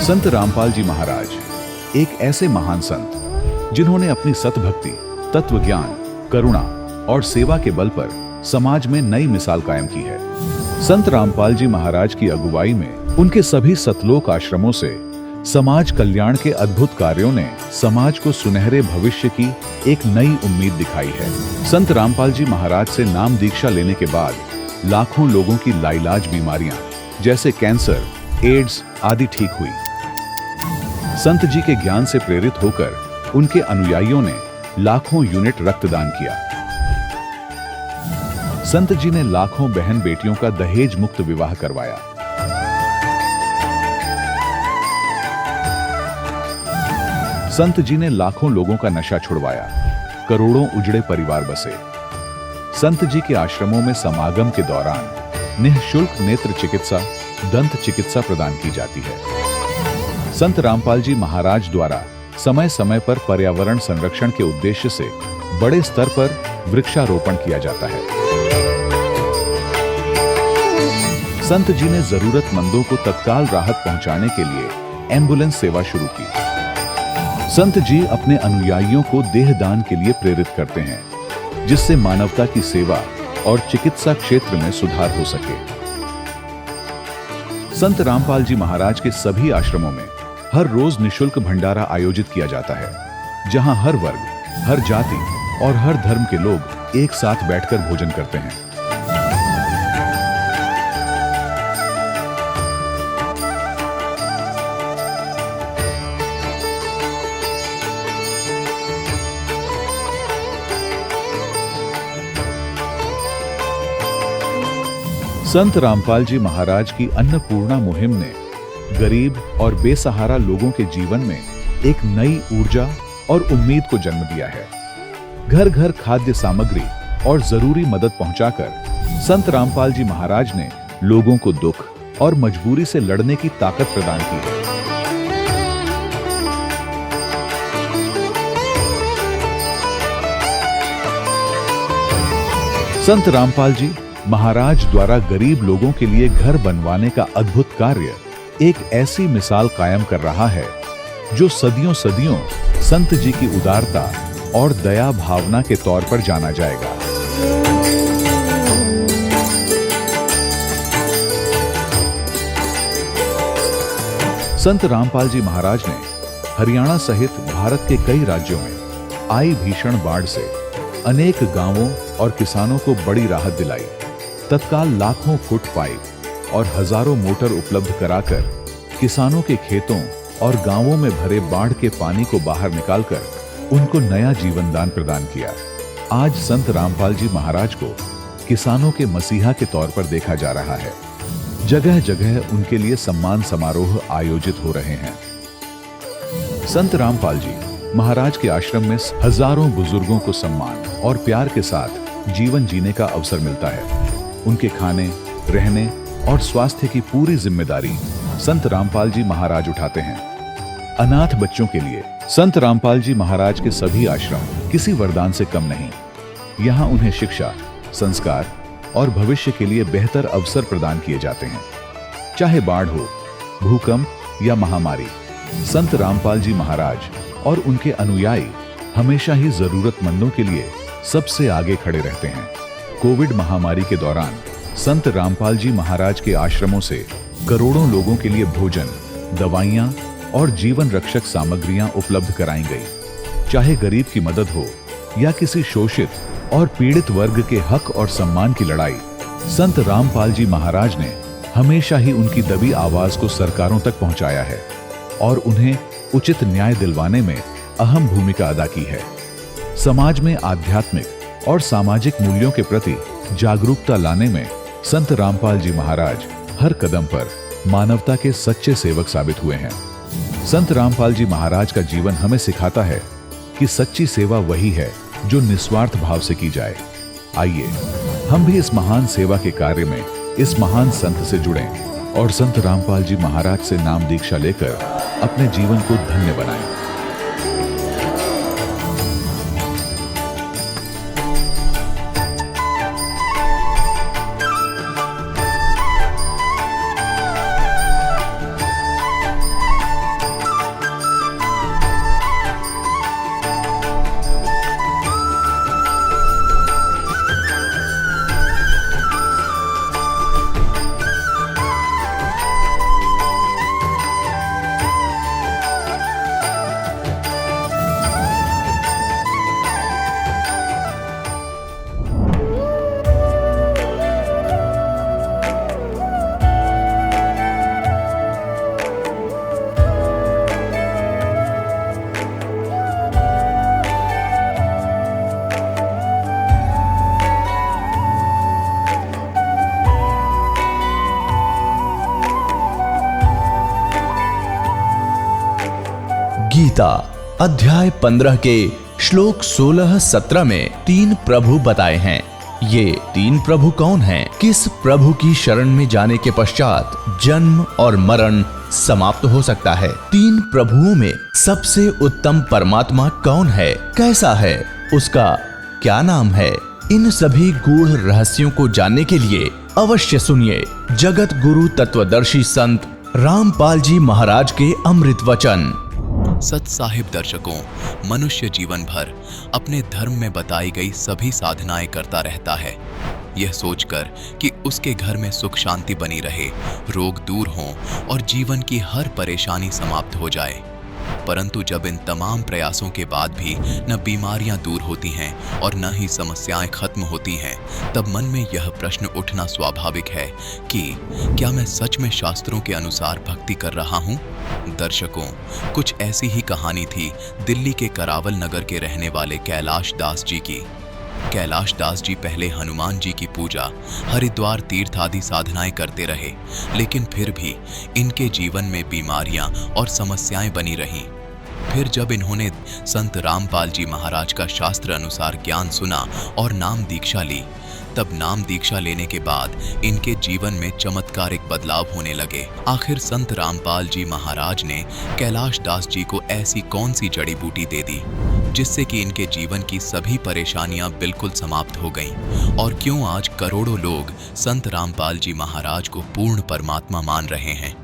संत रामपाल जी महाराज एक ऐसे महान संत जिन्होंने अपनी सतभक्ति, तत्व ज्ञान, करुणा और सेवा के बल पर समाज में नई मिसाल कायम की है। संत रामपाल जी महाराज की अगुवाई में उनके सभी सतलोक आश्रमों से समाज कल्याण के अद्भुत कार्यों ने समाज को सुनहरे भविष्य की एक नई उम्मीद दिखाई है। संत रामपाल जी महाराज से नाम दीक्षा लेने के बाद लाखों लोगों की लाइलाज बीमारियां जैसे कैंसर, एड्स आदि ठीक हुई। संत जी के ज्ञान से प्रेरित होकर उनके अनुयायियों ने लाखों यूनिट रक्तदान किया। संत जी ने लाखों बहन बेटियों का दहेज मुक्त विवाह करवाया। संत जी ने लाखों लोगों का नशा छुड़वाया, करोड़ों उजड़े परिवार बसे। संत जी के आश्रमों में समागम के दौरान निःशुल्क नेत्र चिकित्सा, दंत चिकित्सा प्रदान की जाती है। संत रामपाल जी महाराज द्वारा समय समय पर पर्यावरण संरक्षण के उद्देश्य से बड़े स्तर पर वृक्षारोपण किया जाता है। संत जी ने जरूरतमंदों को तत्काल राहत पहुंचाने के लिए एम्बुलेंस सेवा शुरू की। संत जी अपने अनुयायियों को देहदान के लिए प्रेरित करते हैं, जिससे मानवता की सेवा और चिकित्सा क्षेत्र में सुधार हो सके। संत रामपाल जी महाराज के सभी आश्रमों में हर रोज निःशुल्क भंडारा आयोजित किया जाता है, जहां हर वर्ग, हर जाति और हर धर्म के लोग एक साथ बैठकर भोजन करते हैं। संत रामपाल जी महाराज की अन्नपूर्णा मुहिम ने गरीब और बेसहारा लोगों के जीवन में एक नई ऊर्जा और उम्मीद को जन्म दिया है। घर घर खाद्य सामग्री और जरूरी मदद पहुंचाकर संत रामपाल जी महाराज ने लोगों को दुख और मजबूरी से लड़ने की ताकत प्रदान की है। संत रामपाल जी महाराज द्वारा गरीब लोगों के लिए घर बनवाने का अद्भुत कार्य एक ऐसी मिसाल कायम कर रहा है जो सदियों सदियों संत जी की उदारता और दया भावना के तौर पर जाना जाएगा। संत रामपाल जी महाराज ने हरियाणा सहित भारत के कई राज्यों में आई भीषण बाढ़ से अनेक गांवों और किसानों को बड़ी राहत दिलाई। तत्काल लाखों फुट पाइप और हजारों मोटर उपलब्ध कराकर किसानों के खेतों और गांवों में भरे बाढ़ के पानी को बाहर निकालकर उनको नया जीवन दान प्रदान किया। आज संत रामपाल जी महाराज को किसानों के मसीहा के तौर पर देखा जा रहा है। जगह जगह उनके लिए सम्मान समारोह आयोजित हो रहे हैं। संत रामपाल जी महाराज के आश्रम में हजारों बुजुर्गों को सम्मान और प्यार के साथ जीवन जीने का अवसर मिलता है। उनके खाने, रहने और स्वास्थ्य की पूरी जिम्मेदारी संत रामपाल जी महाराज उठाते हैं। अनाथ बच्चों के लिए संत रामपाल जी महाराज के सभी आश्रम किसी वरदान से कम नहीं। यहाँ उन्हें शिक्षा, संस्कार और भविष्य के लिए बेहतर अवसर प्रदान किए जाते हैं। चाहे बाढ़ हो, भूकंप या महामारी, संत रामपाल जी महाराज और उनके अनुयायी हमेशा ही जरूरतमंदों के लिए सबसे आगे खड़े रहते हैं। कोविड महामारी के दौरान संत रामपाल जी महाराज के आश्रमों से करोड़ों लोगों के लिए भोजन, दवाइयां और जीवन रक्षक सामग्रियां उपलब्ध कराई गई। चाहे गरीब की मदद हो या किसी शोषित और पीड़ित वर्ग के हक और सम्मान की लड़ाई, संत रामपाल जी महाराज ने हमेशा ही उनकी दबी आवाज को सरकारों तक पहुंचाया है और उन्हें उचित न्याय दिलवाने में अहम भूमिका अदा की है। समाज में आध्यात्मिक और सामाजिक मूल्यों के प्रति जागरूकता लाने में संत रामपाल जी महाराज हर कदम पर मानवता के सच्चे सेवक साबित हुए हैं। संत रामपाल जी महाराज का जीवन हमें सिखाता है कि सच्ची सेवा वही है जो निस्वार्थ भाव से की जाए। आइए हम भी इस महान सेवा के कार्य में इस महान संत से जुड़ें और संत रामपाल जी महाराज से नाम दीक्षा लेकर अपने जीवन को धन्य बनाएं। गीता अध्याय 15 के श्लोक 16-17 में 3 प्रभु बताए हैं। ये 3 प्रभु कौन हैं? किस प्रभु की शरण में जाने के पश्चात जन्म और मरण समाप्त हो सकता है? 3 प्रभुओं में सबसे उत्तम परमात्मा कौन है? कैसा है? उसका क्या नाम है? इन सभी गूढ़ रहस्यों को जानने के लिए अवश्य सुनिए जगत गुरु तत्वदर्शी संत रामपाल जी महाराज के अमृत वचन। सत साहिब दर्शकों, मनुष्य जीवन भर अपने धर्म में बताई गई सभी साधनाएं करता रहता है, यह सोचकर कि उसके घर में सुख शांति बनी रहे, रोग दूर हों और जीवन की हर परेशानी समाप्त हो जाए। परंतु जब इन तमाम प्रयासों के बाद भी न बीमारियां दूर होती हैं और न ही समस्याएं खत्म होती हैं, तब मन में यह प्रश्न उठना स्वाभाविक है कि क्या मैं सच में शास्त्रों के अनुसार भक्ति कर रहा हूं? दर्शकों, कुछ ऐसी ही कहानी थी दिल्ली के करावल नगर के रहने वाले कैलाश दास जी की। कैलाश दास जी पहले हनुमान जी की पूजा, हरिद्वार तीर्थ आदि साधनाएं करते रहे, लेकिन फिर भी इनके जीवन में बीमारियां और समस्याएं बनी रहीं। फिर जब इन्होंने संत रामपाल जी महाराज का शास्त्र अनुसार ज्ञान सुना और नाम दीक्षा ली, तब नाम दीक्षा लेने के बाद इनके जीवन में चमत्कारिक बदलाव होने लगे। आखिर संत रामपाल जी महाराज ने कैलाश दास जी को ऐसी कौन सी जड़ी बूटी दे दी जिससे कि इनके जीवन की सभी परेशानियां बिल्कुल समाप्त हो गईं? और क्यों आज करोड़ों लोग संत रामपाल जी महाराज को पूर्ण परमात्मा मान रहे हैं?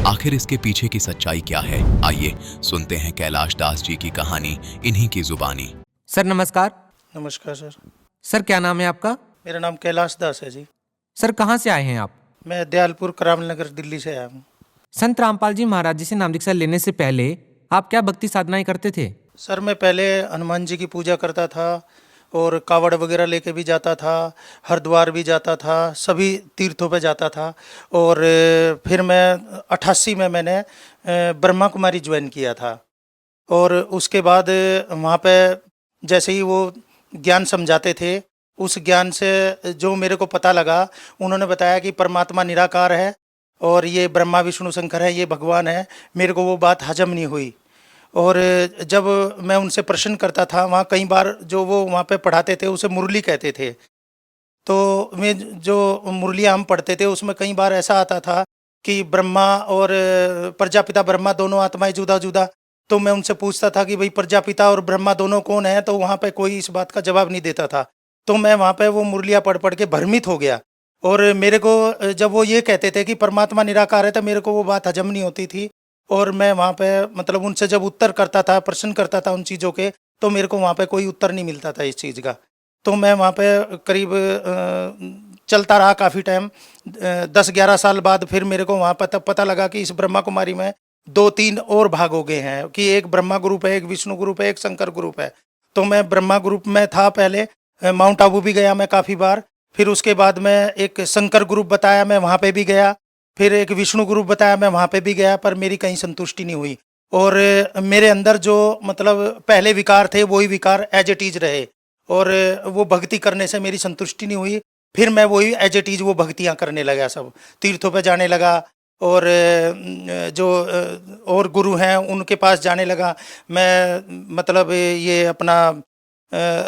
आखिर इसके पीछे की सच्चाई क्या है? आइए सुनते हैं कैलाश दास जी की कहानी इन्हीं की जुबानी। सर नमस्कार। नमस्कार सर। सर क्या नाम है आपका? मेरा नाम कैलाश दास है जी। सर कहाँ से आए हैं आप? मैं दयालपुर करावल नगर दिल्ली से आया हूँ। संत रामपाल जी महाराज जी से नाम दीक्षा लेने से पहले आप क्या भक्ति साधनाएं करते थे? सर मैं पहले हनुमान जी की पूजा करता था और कावड़ वगैरह लेके भी जाता था, हरिद्वार भी जाता था, सभी तीर्थों पे जाता था। और फिर मैं 88 में मैंने ब्रह्मा कुमारी ज्वाइन किया था। और उसके बाद वहाँ पे जैसे ही वो ज्ञान समझाते थे, उस ज्ञान से जो मेरे को पता लगा, उन्होंने बताया कि परमात्मा निराकार है और ये ब्रह्मा विष्णु शंकर है, ये भगवान है। मेरे को वो बात हजम नहीं हुई। और जब मैं उनसे प्रश्न करता था, वहाँ कई बार जो वो वहाँ पे पढ़ाते थे उसे मुरली कहते थे, तो मैं जो मुरलियाँ हम पढ़ते थे उसमें कई बार ऐसा आता था कि ब्रह्मा और प्रजापिता ब्रह्मा दोनों आत्माएं जुदा जुदा। तो मैं उनसे पूछता था कि भाई प्रजापिता और ब्रह्मा दोनों कौन है? तो वहाँ पे कोई इस बात का जवाब नहीं देता था। तो मैं वहाँ पे वो मुरलियाँ पढ़ पढ़ के भ्रमित हो गया। और मेरे को जब वो ये कहते थे कि परमात्मा निराकार है, तो मेरे को वो बात हजम नहीं होती थी। और मैं वहाँ पे मतलब उनसे जब उत्तर करता था, प्रश्न करता था उन चीज़ों के, तो मेरे को वहाँ पे कोई उत्तर नहीं मिलता था इस चीज़ का। तो मैं वहाँ पे करीब चलता रहा काफ़ी टाइम। 10-11 साल बाद फिर मेरे को वहाँ पर पता लगा कि इस ब्रह्मा कुमारी में 2-3 और भाग हो गए हैं, कि एक ब्रह्मा ग्रुप है, एक विष्णु ग्रुप है, एक शंकर ग्रुप है। तो मैं ब्रह्मा ग्रुप में था पहले, माउंट आबू भी गया मैं काफ़ी बार। फिर उसके बाद में एक शंकर ग्रुप बताया, मैं वहाँ पे भी गया। फिर एक विष्णु ग्रुप बताया, मैं वहाँ पे भी गया, पर मेरी कहीं संतुष्टि नहीं हुई। और मेरे अंदर जो मतलब पहले विकार थे वही विकार एज इट इज रहे, और वो भक्ति करने से मेरी संतुष्टि नहीं हुई। फिर मैं वही एज इट इज वो भक्तियाँ करने लगा, सब तीर्थों पे जाने लगा, और जो और गुरु हैं उनके पास जाने लगा। मैं मतलब ये अपना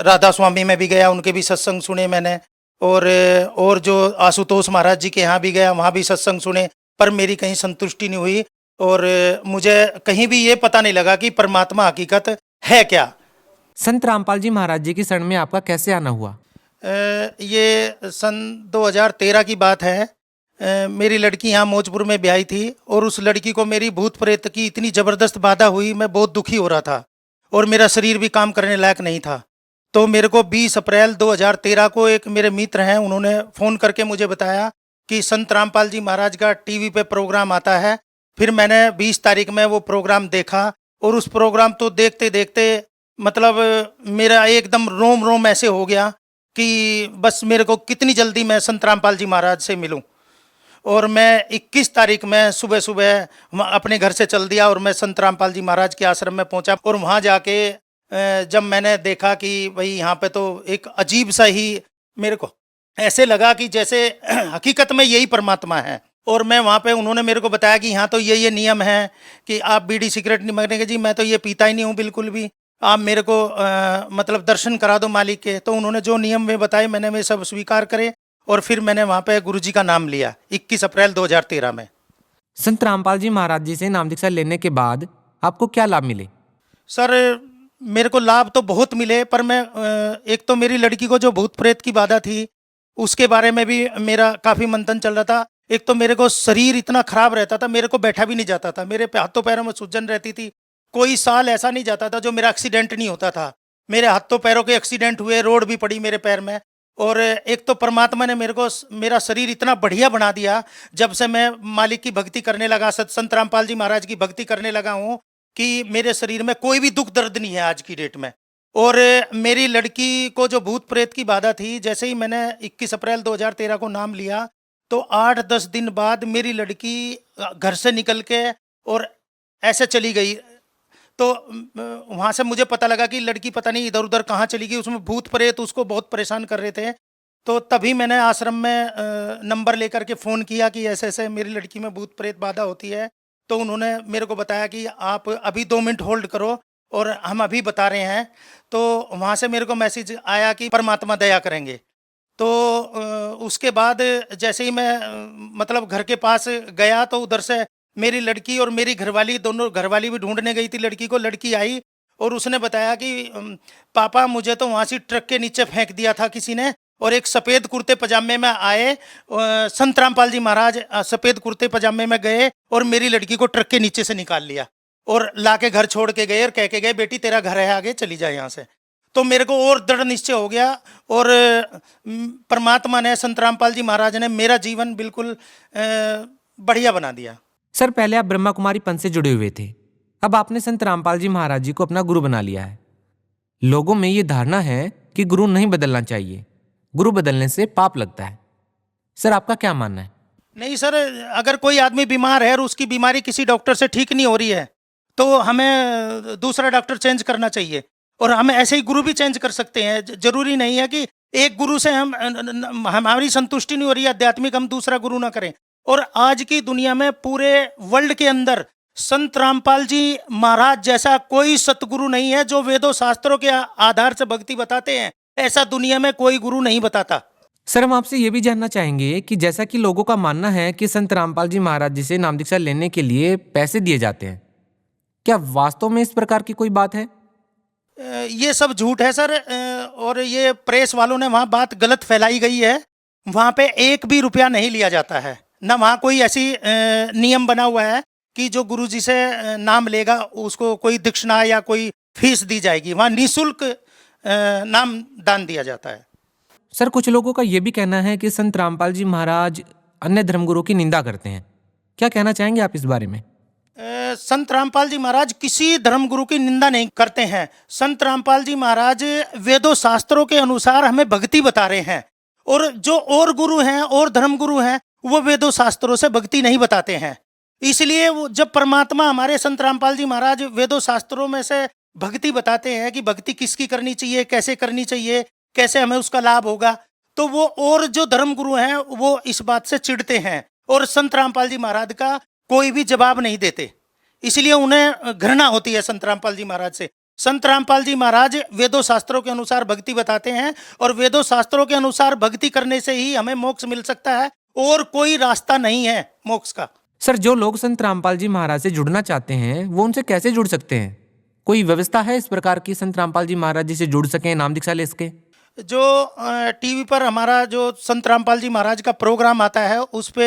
राधा स्वामी में भी गया, उनके भी सत्संग सुने मैंने। और जो आशुतोष महाराज जी के यहाँ भी गया, वहाँ भी सत्संग सुने, पर मेरी कहीं संतुष्टि नहीं हुई। और मुझे कहीं भी ये पता नहीं लगा कि परमात्मा हकीकत है क्या। संत रामपाल जी महाराज जी की शरण में आपका कैसे आना हुआ? ये सन 2013 की बात है। मेरी लड़की यहाँ मौजपुर में ब्याही थी, और उस लड़की को मेरी भूत प्रेत की इतनी ज़बरदस्त बाधा हुई, मैं बहुत दुखी हो रहा था, और मेरा शरीर भी काम करने लायक नहीं था। तो मेरे को 20 अप्रैल 2013 को एक मेरे मित्र हैं, उन्होंने फ़ोन करके मुझे बताया कि संत रामपाल जी महाराज का टीवी पे प्रोग्राम आता है। फिर मैंने 20 तारीख में वो प्रोग्राम देखा, और उस प्रोग्राम तो देखते देखते मतलब मेरा एकदम रोम रोम ऐसे हो गया कि बस मेरे को कितनी जल्दी मैं संत रामपाल जी महाराज से मिलूं। और मैं 21 तारीख में सुबह सुबह अपने घर से चल दिया, और मैं संत रामपाल जी महाराज के आश्रम में पहुंचा। और वहां जाके जब मैंने देखा कि भाई यहाँ पे तो एक अजीब सा ही मेरे को ऐसे लगा कि जैसे हकीकत में यही परमात्मा है। और मैं वहाँ पे उन्होंने मेरे को बताया कि यहाँ तो ये नियम है कि आप बीड़ी सिगरेट नहीं मांगेंगे। जी मैं तो ये पीता ही नहीं हूँ बिल्कुल भी, आप मेरे को मतलब दर्शन करा दो मालिक के। तो उन्होंने जो नियम में बताए मैंने वे सब स्वीकार करे और फिर मैंने वहाँ पे गुरुजी का नाम लिया 21 अप्रैल 2013 में। संत रामपाल जी महाराज जी से नाम दीक्षा लेने के बाद आपको क्या लाभ मिले? सर मेरे को लाभ तो बहुत मिले, पर मैं एक तो मेरी लड़की को जो भूत प्रेत की बाधा थी उसके बारे में भी मेरा काफ़ी मंथन चल रहा था। एक तो मेरे को शरीर इतना खराब रहता था, मेरे को बैठा भी नहीं जाता था, मेरे हाथों पैरों में सूजन रहती थी। कोई साल ऐसा नहीं जाता था जो मेरा एक्सीडेंट नहीं होता था। मेरे हाथों पैरों के एक्सीडेंट हुए, रोड भी पड़ी मेरे पैर में। और एक तो परमात्मा ने मेरे को मेरा शरीर इतना बढ़िया बना दिया जब से मैं मालिक की भक्ति करने लगा, संत रामपाल जी महाराज की भक्ति करने लगा हूँ, कि मेरे शरीर में कोई भी दुख दर्द नहीं है आज की डेट में। और मेरी लड़की को जो भूत प्रेत की बाधा थी, जैसे ही मैंने 21 अप्रैल 2013 को नाम लिया तो 8-10 दिन बाद मेरी लड़की घर से निकल के और ऐसे चली गई। तो वहाँ से मुझे पता लगा कि लड़की पता नहीं इधर उधर कहाँ चली गई, उसमें भूत प्रेत उसको बहुत परेशान कर रहे थे। तो तभी मैंने आश्रम में नंबर लेकर के फ़ोन किया कि ऐसे ऐसे मेरी लड़की में भूत प्रेत बाधा होती है। तो उन्होंने मेरे को बताया कि आप अभी 2 मिनट होल्ड करो और हम अभी बता रहे हैं। तो वहाँ से मेरे को मैसेज आया कि परमात्मा दया करेंगे। तो उसके बाद जैसे ही मैं मतलब घर के पास गया तो उधर से मेरी लड़की और मेरी घरवाली, दोनों घरवाली भी ढूंढने गई थी लड़की को। लड़की आई और उसने बताया कि पापा मुझे तो वहाँ से ट्रक के नीचे फेंक दिया था किसी ने, और एक सफ़ेद कुर्ते पजामे में आए संत रामपाल जी महाराज सफ़ेद कुर्ते पजामे में गए और मेरी लड़की को ट्रक के नीचे से निकाल लिया और ला के घर छोड़ के गए और कह के गए बेटी तेरा घर है आगे, चली जाए यहाँ से। तो मेरे को और दृढ़ निश्चय हो गया और परमात्मा ने, संत रामपाल जी महाराज ने मेरा जीवन बिल्कुल बढ़िया बना दिया। सर पहले आप ब्रह्मा कुमारी पंथ से जुड़े हुए थे, अब आपने संत रामपाल जी महाराज जी को अपना गुरु बना लिया है। लोगों में ये धारणा है कि गुरु नहीं बदलना चाहिए, गुरु बदलने से पाप लगता है। सर आपका क्या मानना है? नहीं सर, अगर कोई आदमी बीमार है और उसकी बीमारी किसी डॉक्टर से ठीक नहीं हो रही है तो हमें दूसरा डॉक्टर चेंज करना चाहिए, और हम ऐसे ही गुरु भी चेंज कर सकते हैं। जरूरी नहीं है कि एक गुरु से हमारी संतुष्टि नहीं हो रही है आध्यात्मिक, हम दूसरा गुरु ना करें। और आज की दुनिया में पूरे वर्ल्ड के अंदर संत रामपाल जी महाराज जैसा कोई सतगुरु नहीं है जो वेदों शास्त्रों के आधार से भक्ति बताते हैं। ऐसा दुनिया में कोई गुरु नहीं बताता। सर हम आपसे ये भी जानना चाहेंगे कि जैसा कि लोगों का मानना है कि संत रामपाल जी महाराज जी से नाम दीक्षा लेने के लिए पैसे दिए जाते हैं, क्या वास्तव में इस प्रकार की कोई बात है? ये सब झूठ है सर, और ये प्रेस वालों ने वहाँ बात गलत फैलाई गई है। वहाँ पे 1 भी रुपया नहीं लिया जाता है, ना वहाँ कोई ऐसी नियम बना हुआ है कि जो गुरुजी से नाम लेगा उसको कोई दक्षिणा या कोई फीस दी जाएगी। वहाँ निःशुल्क नाम दान दिया जाता है। सर कुछ लोगों का यह भी कहना है कि संत रामपाल जी महाराज अन्य धर्मगुरुओं की निंदा करते हैं, क्या कहना चाहेंगे आप इस बारे में? संत रामपाल जी महाराज किसी धर्मगुरु की निंदा नहीं करते हैं। संत रामपाल जी महाराज वेदों शास्त्रों के अनुसार हमें भक्ति बता रहे हैं, और जो और गुरु हैं और धर्मगुरु हैं वो वेदों शास्त्रों से भक्ति नहीं बताते हैं। इसलिए वो जब परमात्मा हमारे संत रामपाल जी महाराज वेदों शास्त्रों में से भक्ति बताते हैं कि भक्ति किसकी करनी चाहिए, कैसे करनी चाहिए, कैसे हमें उसका लाभ होगा, तो वो और जो धर्मगुरु हैं वो इस बात से चिढ़ते हैं और संत रामपाल जी महाराज का कोई भी जवाब नहीं देते। इसलिए उन्हें घृणा होती है संत रामपाल जी महाराज से। संत रामपाल जी महाराज वेदों शास्त्रों के अनुसार भक्ति बताते हैं, और वेदों शास्त्रों के अनुसार भक्ति करने से ही हमें मोक्ष मिल सकता है, और कोई रास्ता नहीं है मोक्ष का। सर जो लोग संत रामपाल जी महाराज से जुड़ना चाहते हैं वो उनसे कैसे जुड़ सकते हैं? कोई व्यवस्था है इस प्रकार की संत रामपाल जी महाराज जी से जुड़ सकें, नाम दीक्षा ले सके? जो टीवी पर हमारा जो संत रामपाल जी महाराज का प्रोग्राम आता है उस पे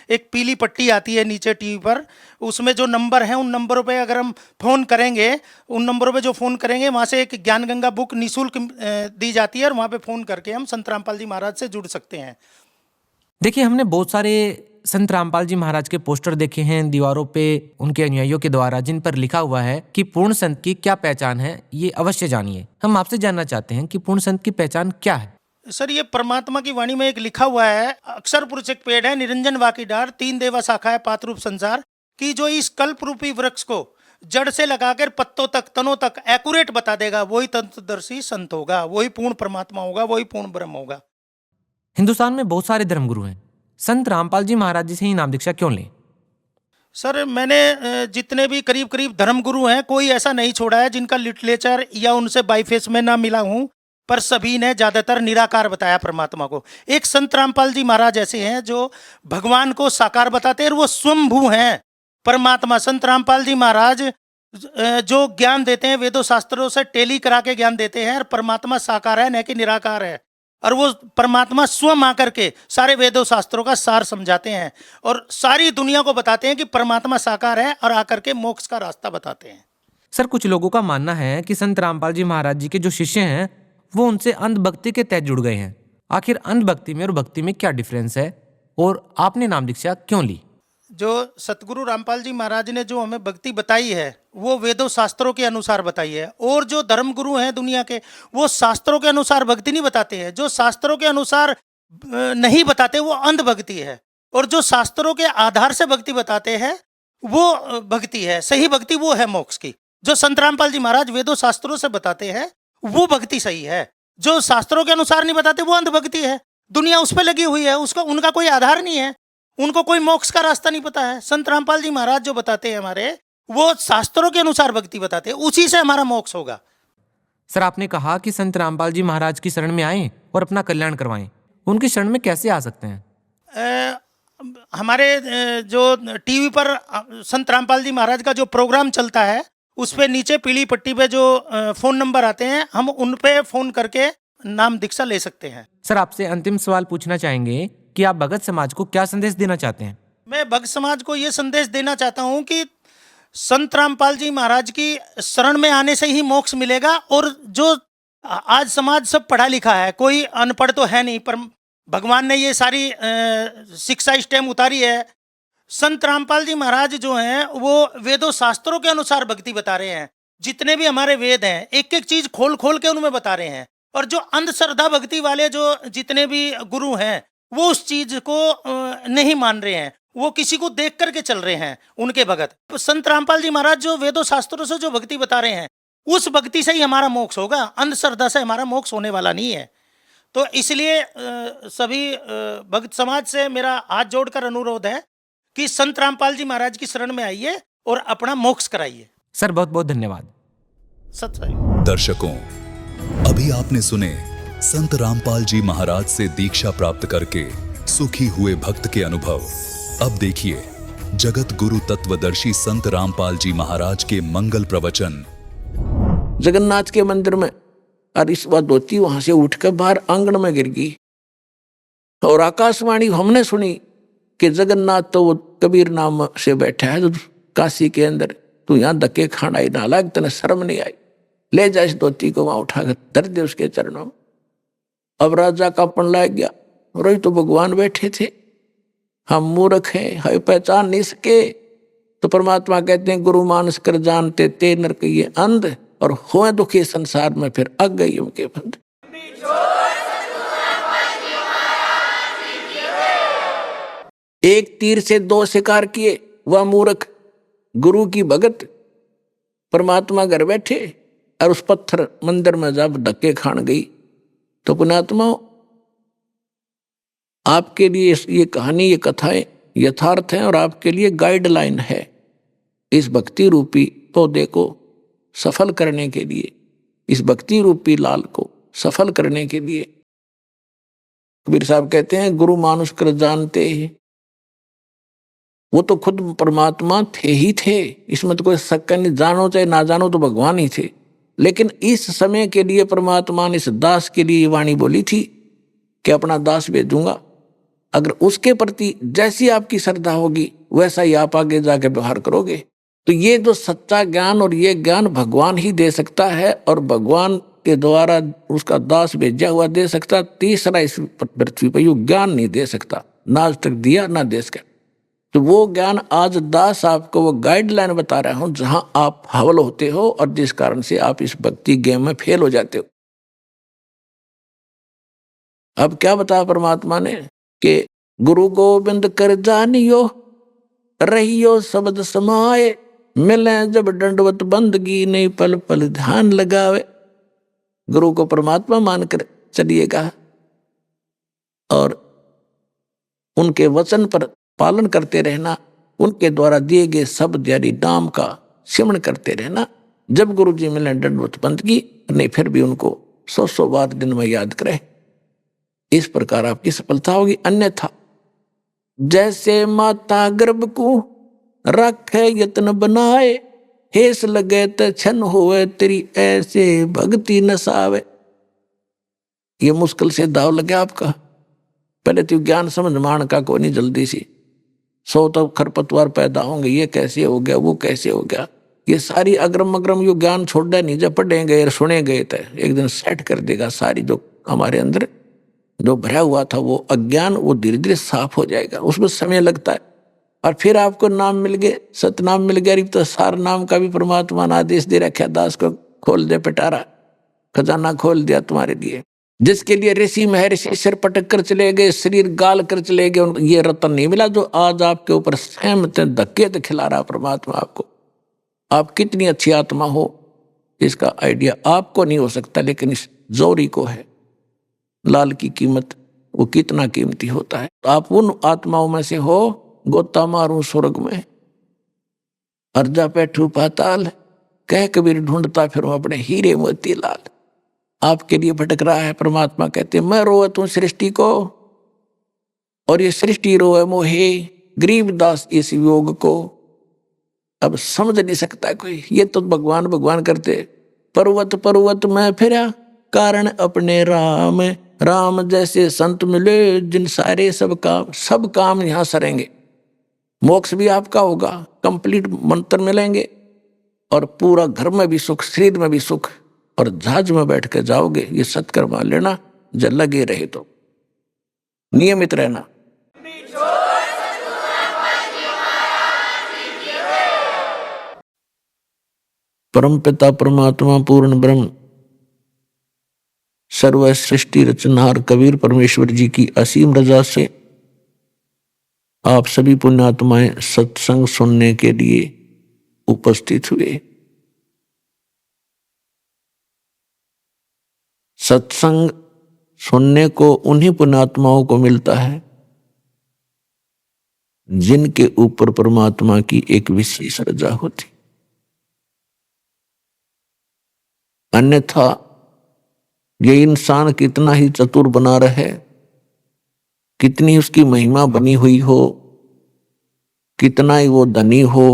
एक पीली पट्टी आती है नीचे टीवी पर, उसमें जो नंबर हैं उन नंबरों पे अगर हम फ़ोन करेंगे, उन नंबरों पे जो फ़ोन करेंगे वहाँ से एक ज्ञान गंगा बुक निःशुल्क दी जाती है, और वहाँ पे फ़ोन करके हम संत रामपाल जी महाराज से जुड़ सकते हैं। देखिए हमने बहुत सारे संत रामपाल जी महाराज के पोस्टर देखे हैं दीवारों पे उनके अनुयायियों के द्वारा, जिन पर लिखा हुआ है कि पूर्ण संत की क्या पहचान है, ये अवश्य जानिए। हम आपसे जानना चाहते हैं कि पूर्ण संत की पहचान क्या है? सर ये परमात्मा की वाणी में एक लिखा हुआ है, अक्षर पुरुष एक पेड़ है, निरंजन वाकी डार, 3 देवा शाखा है, पात रूप संसार, कि जो इस कल्प रूपी वृक्ष को जड़ से लगाकर पत्तों तक, तनों तक एक्यूरेट बता देगा, वही तत्वदर्शी संत होगा, वही पूर्ण परमात्मा होगा, वही पूर्ण ब्रह्म होगा। हिंदुस्तान में बहुत सारे धर्मगुरु हैं, संत रामपाल जी महाराज जी से ही नाम दीक्षा क्यों लें? सर, मैंने जितने भी करीब करीब धर्मगुरु हैं, कोई ऐसा नहीं छोड़ा है जिनका लिटरेचर या उनसे बाईफेस में ना मिला हूं, पर सभी ने ज्यादातर निराकार बताया परमात्मा को। एक संत रामपाल जी महाराज ऐसे हैं जो भगवान को साकार बताते हैं और वो स्वयंभू हैं परमात्मा। संत रामपाल जी महाराज जो ज्ञान देते हैं वेदों शास्त्रों से टेली करा के ज्ञान देते हैं, और परमात्मा साकार है न कि निराकार है, और वो परमात्मा स्वयं आकर के सारे वेदों शास्त्रों का सार समझाते हैं और सारी दुनिया को बताते हैं कि परमात्मा साकार है, और आकर के मोक्ष का रास्ता बताते हैं। सर, कुछ लोगों का मानना है कि संत रामपाल जी महाराज जी के जो शिष्य हैं वो उनसे अंधभक्ति के तहत जुड़ गए हैं। आखिर अंधभक्ति में और भक्ति में क्या डिफरेंस है, और आपने नाम दीक्षा क्यों ली? जो सतगुरु रामपाल जी महाराज ने जो हमें भक्ति बताई है वो वेदों शास्त्रों के अनुसार बताई है, और जो धर्मगुरु हैं दुनिया के वो शास्त्रों के अनुसार भक्ति नहीं बताते हैं। जो शास्त्रों के अनुसार नहीं बताते वो अंधभक्ति है, और जो शास्त्रों के आधार से भक्ति बताते हैं वो भक्ति है। सही भक्ति वो है मोक्ष की। जो संत रामपाल जी महाराज वेदों शास्त्रों से बताते हैं वो भक्ति सही है। जो शास्त्रों के अनुसार नहीं बताते वो अंधभक्ति है। दुनिया उस पर लगी हुई है, उसका उनका कोई आधार नहीं है, उनको कोई मोक्ष का रास्ता नहीं पता है। संत रामपाल जी महाराज जो बताते हैं हमारे, वो शास्त्रों के अनुसार भक्ति बताते हैं, उसी से हमारा मोक्ष होगा। सर, आपने कहा कि संत रामपाल जी महाराज की शरण में आएं और अपना कल्याण करवाएं। उनकी शरण में कैसे आ सकते हैं? हमारे जो टीवी पर संत रामपाल जी महाराज का जो प्रोग्राम चलता है उस पे नीचे पीली पट्टी पे जो फोन नंबर आते हैं, हम उन पे फोन करके नाम दीक्षा ले सकते हैं। सर, आपसे अंतिम सवाल पूछना चाहेंगे कि आप भगत समाज को क्या संदेश देना चाहते हैं? मैं भक्त समाज को ये संदेश देना चाहता हूँ कि संत रामपाल जी महाराज की शरण में आने से ही मोक्ष मिलेगा। और जो आज समाज सब पढ़ा लिखा है, कोई अनपढ़ तो है नहीं, पर भगवान ने ये सारी शिक्षा स्टेम उतारी है। संत रामपाल जी महाराज जो हैं वो वेदों शास्त्रों के अनुसार भक्ति बता रहे हैं। जितने भी हमारे वेद हैं एक एक चीज खोल खोल के उनमें बता रहे हैं, और जो अंधश्रद्धा भक्ति वाले जो जितने भी गुरु हैं वो उस चीज को नहीं मान रहे हैं, वो किसी को देख करके चल रहे हैं उनके भगत। संत रामपाल जी महाराज जो वेदों शास्त्रों से जो भक्ति बता रहे हैं उस भक्ति से ही हमारा मोक्ष होगा, अंधश्रद्धा से हमारा मोक्ष होने वाला नहीं है। तो इसलिए सभी भक्त समाज से मेरा हाथ जोड़कर अनुरोध है कि संत रामपाल जी महाराज की शरण में आइए और अपना मोक्ष कराइए। सर, बहुत बहुत धन्यवाद। सत साई। दर्शकों, अभी आपने सुने संत रामपाल जी महाराज से दीक्षा प्राप्त करके सुखी हुए भक्त के अनुभव। अब देखिए जगत गुरु तत्वदर्शी संत रामपाल जी महाराज के मंगल प्रवचन। जगन्नाथ के मंदिर में अरिश्वा धोती वहां से उठकर बाहर आंगन में गिर गई, और आकाशवाणी हमने सुनी कि जगन्नाथ तो वो कबीर नाम से बैठा है तो काशी के अंदर, तू यहाँ धक्के खाना ही ना लाग, तने शर्म नहीं आई, ले जा इस धोती को वहां उठाकर धर दे उसके चरणों में। अब राजा का पन लग गया, रोज तो भगवान बैठे थे, हम मूर्ख हैं, हमें पहचान नहीं सके। तो परमात्मा कहते हैं गुरु मानस कर जानते ते नरक ये अंध, और हुए दुखी संसार में फिर अग गई उनके बंद। एक तीर से दो शिकार किए, वह मूर्ख गुरु की भगत परमात्मा घर बैठे और उस पत्थर मंदिर में जब धक्के खान गई। तो पुण्यात्मा, आपके लिए ये कहानी, ये कथाएं यथार्थ हैं और आपके लिए गाइडलाइन है। इस भक्ति रूपी पौधे को सफल करने के लिए, इस भक्ति रूपी लाल को सफल करने के लिए कबीर साहब कहते हैं गुरु मानुष कर जानते ही, वो तो खुद परमात्मा थे ही थे, इसमें तो कोई शक नहीं। जानो चाहे ना जानो तो भगवान ही थे, लेकिन इस समय के लिए परमात्मा ने इस दास के लिए वाणी बोली थी कि अपना दास भेजूंगा, अगर उसके प्रति जैसी आपकी श्रद्धा होगी वैसा ही आप आगे जाके व्यवहार करोगे। तो ये जो सच्चा ज्ञान, और ये ज्ञान भगवान ही दे सकता है, और भगवान के द्वारा उसका दास भेजा हुआ दे सकता। तीसरा इस पृथ्वी पर यू ज्ञान नहीं दे सकता, ना आज तक दिया ना दे सका। तो वो ज्ञान आज दास आपको वो गाइडलाइन बता रहा हूं, जहां आप हवल होते हो और जिस कारण से आप इस भक्ति गेम में फेल हो जाते हो। अब क्या बताया परमात्मा ने कि गुरु गोविंद कर जानियो रहियो शब्द समाए, मिले जब दंडवत बंदगी नहीं पल पल ध्यान लगावे। गुरु को परमात्मा मानकर चलिएगा और उनके वचन पर पालन करते रहना, उनके द्वारा दिए गए शब्द यानी नाम का सिमरण करते रहना। जब गुरु जी मिले दंडवत बंद की, नहीं फिर भी उनको 100 बार दिन में याद करें, इस प्रकार आपकी सफलता होगी। अन्यथा जैसे माता गर्भ को रखे यत्न बनाए, हेस लगे त छन होवे तेरी ऐसे भक्ति नसावे। ये मुश्किल से दाव लगे आपका। पहले तो ज्ञान समझ मान का कोई नहीं, जल्दी सी 100 तो खरपतवार पैदा होंगे, ये कैसे हो गया, वो कैसे हो गया, ये सारी अग्रम अग्रम यो ज्ञान छोड़ दे नहीं, जब पढ़े गए सुने गए थे एक दिन सेट कर देगा। सारी जो हमारे अंदर जो भरा हुआ था वो अज्ञान, वो धीरे धीरे साफ हो जाएगा, उसमें समय लगता है। और फिर आपको नाम मिल गए, सतनाम मिल गया, तो सार नाम का भी परमात्मा ने आदेश दे रखा, दास को खोल दे पिटारा, खजाना खोल दिया तुम्हारे लिए। जिसके लिए ऋषि महर्षि सिर पटक कर चले गए, शरीर गाल कर चले गए, ये रत्न नहीं मिला जो आज आपके ऊपर सहमत धक्के तो खिला रहा परमात्मा आपको। आप कितनी अच्छी आत्मा हो इसका आइडिया आपको नहीं हो सकता, लेकिन इस जोरी को है। लाल की कीमत वो कितना कीमती होता है। आप उन आत्माओं में से हो, गोता मारूं स्वर्ग में अर्जा बैठू पाताल, कह कबीर ढूंढता फिर अपने हीरे मोती लाल। आपके लिए भटक रहा है, परमात्मा कहते मैं रोवत हूं सृष्टि को, और ये सृष्टि रोए मोहे गरीबदास इस योग को। अब समझ नहीं सकता कोई, ये तो भगवान भगवान करते। पर्वत पर्वत में फिरा कारण अपने राम, राम जैसे संत मिले जिन सारे सब काम यहाँ सरेंगे। मोक्ष भी आपका होगा, कंप्लीट मंत्र मिलेंगे, और पूरा घर में भी सुख, शरीर में भी सुख, और जहाज में बैठ के जाओगे। ये सत्कर्म मान लेना, जब लगे रहे तो नियमित रहना। परम पिता परमात्मा पूर्ण ब्रह्म सर्व सृष्टि रचनहार कबीर परमेश्वर जी की असीम रजा से आप सभी पुण्यात्माएं सत्संग सुनने के लिए उपस्थित हुए। सत्संग सुनने को उन्हीं पुण्यात्माओं को मिलता है जिनके ऊपर परमात्मा की एक विशेष रजा होती। अन्यथा ये इंसान कितना ही चतुर बना रहे, कितनी उसकी महिमा बनी हुई हो, कितना ही वो धनी हो,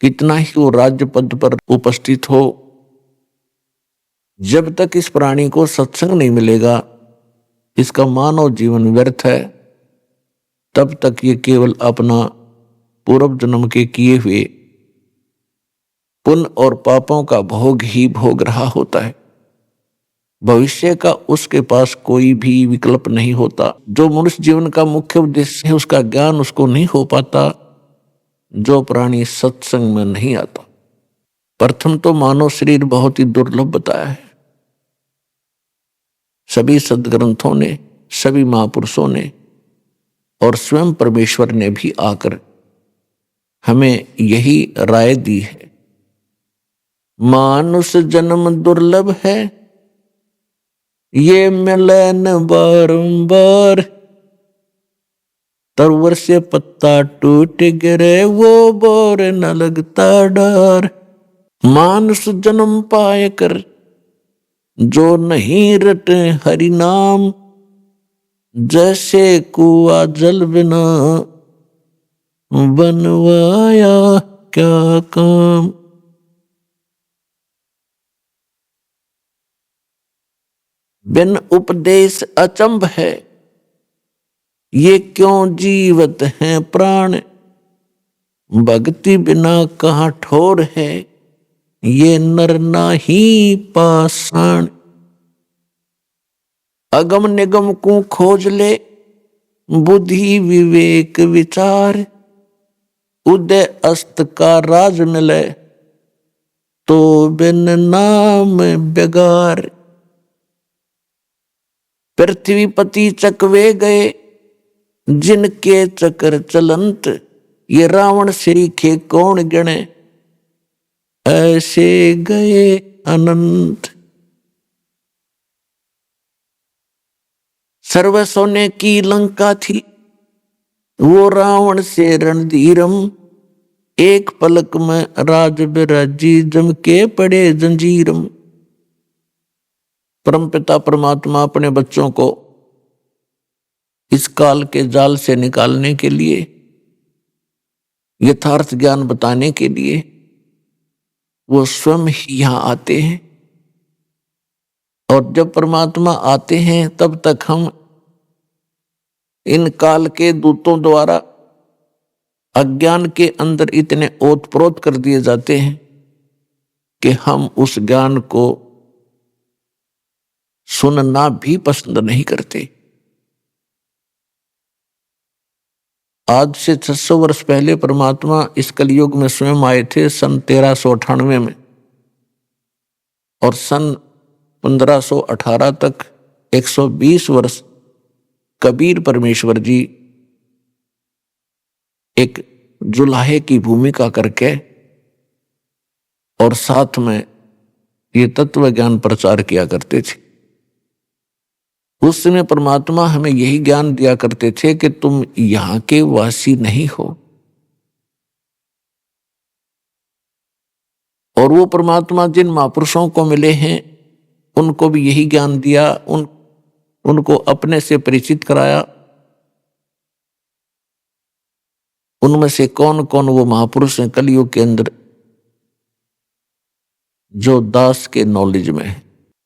कितना ही वो राज्य पद पर उपस्थित हो, जब तक इस प्राणी को सत्संग नहीं मिलेगा, इसका मानव जीवन व्यर्थ है। तब तक ये केवल अपना पूर्व जन्म के किए हुए पुण्य और पापों का भोग ही भोग रहा होता है। भविष्य का उसके पास कोई भी विकल्प नहीं होता। जो मनुष्य जीवन का मुख्य उद्देश्य है उसका ज्ञान उसको नहीं हो पाता जो प्राणी सत्संग में नहीं आता। प्रथम तो मानव शरीर बहुत ही दुर्लभ बताया है। सभी सदग्रंथों ने, सभी महापुरुषों ने और स्वयं परमेश्वर ने भी आकर हमें यही राय दी है, मानुष जन्म दुर्लभ है, ये मिले न बारंबार, तरवर से पत्ता टूट गिरे वो बोर न लगता डर। मानुष जन्म पाए कर जो नहीं रटे हरि नाम, जैसे कुआ जल बिना बनवाया क्या काम। बिन उपदेश अचंभ है, ये क्यों जीवत हैं प्राण, भक्ति बिना कहाँ ठोर है, ये नर नाही पाषाण। अगम निगम को खोज ले, बुद्धि विवेक विचार, उदय अस्त का राज मिले, तो बिन नाम बेगार। पृथ्वीपति चकवे गए, जिनके चक्र चलंत, ये रावण श्री खे कौन गणे, ऐसे गए अनंत। सर्व सोने की लंका थी, वो रावण से रणधीरम, एक पलक में राज बिराजी, जम के पड़े जंजीरम। परमपिता परमात्मा अपने बच्चों को इस काल के जाल से निकालने के लिए, यथार्थ ज्ञान बताने के लिए वो स्वयं ही यहां आते हैं। और जब परमात्मा आते हैं तब तक हम इन काल के दूतों द्वारा अज्ञान के अंदर इतने ओतप्रोत कर दिए जाते हैं कि हम उस ज्ञान को सुनना भी पसंद नहीं करते। आज से 600 वर्ष पहले परमात्मा इस कलयुग में स्वयं आए थे, सन 1398 में, और सन 1518 तक 120 वर्ष कबीर परमेश्वर जी एक जुलाहे की भूमिका करके और साथ में ये तत्व ज्ञान प्रचार किया करते थे। उस समय परमात्मा हमें यही ज्ञान दिया करते थे कि तुम यहां के वासी नहीं हो। और वो परमात्मा जिन महापुरुषों को मिले हैं उनको भी यही ज्ञान दिया, उनको अपने से परिचित कराया। उनमें से कौन कौन वो महापुरुष हैं कलयुग के अंदर जो दास के नॉलेज में है,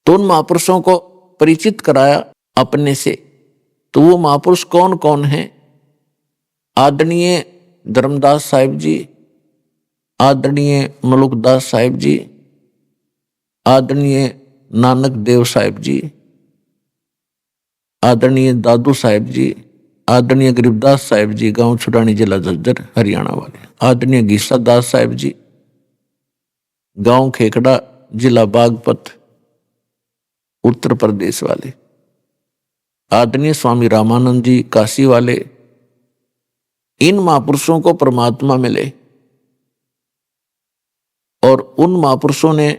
तो उन महापुरुषों को परिचित कराया अपने से। तो वो महापुरुष कौन कौन हैं? आदरणीय धर्मदास साहिब जी, आदरणीय मलुकदास साहिब जी, आदरणीय नानक देव साहिब जी, आदरणीय दादू साहिब जी, आदरणीय गरीबदास साहिब जी, गांव छुड़ानी, जिला झज्जर, हरियाणा वाले, आदरणीय गीसा दास साहिब जी, गांव खेकड़ा, जिला बागपत, उत्तर प्रदेश वाले, आदरणीय स्वामी रामानंद जी, काशी वाले। इन महापुरुषों को परमात्मा मिले और उन महापुरुषों ने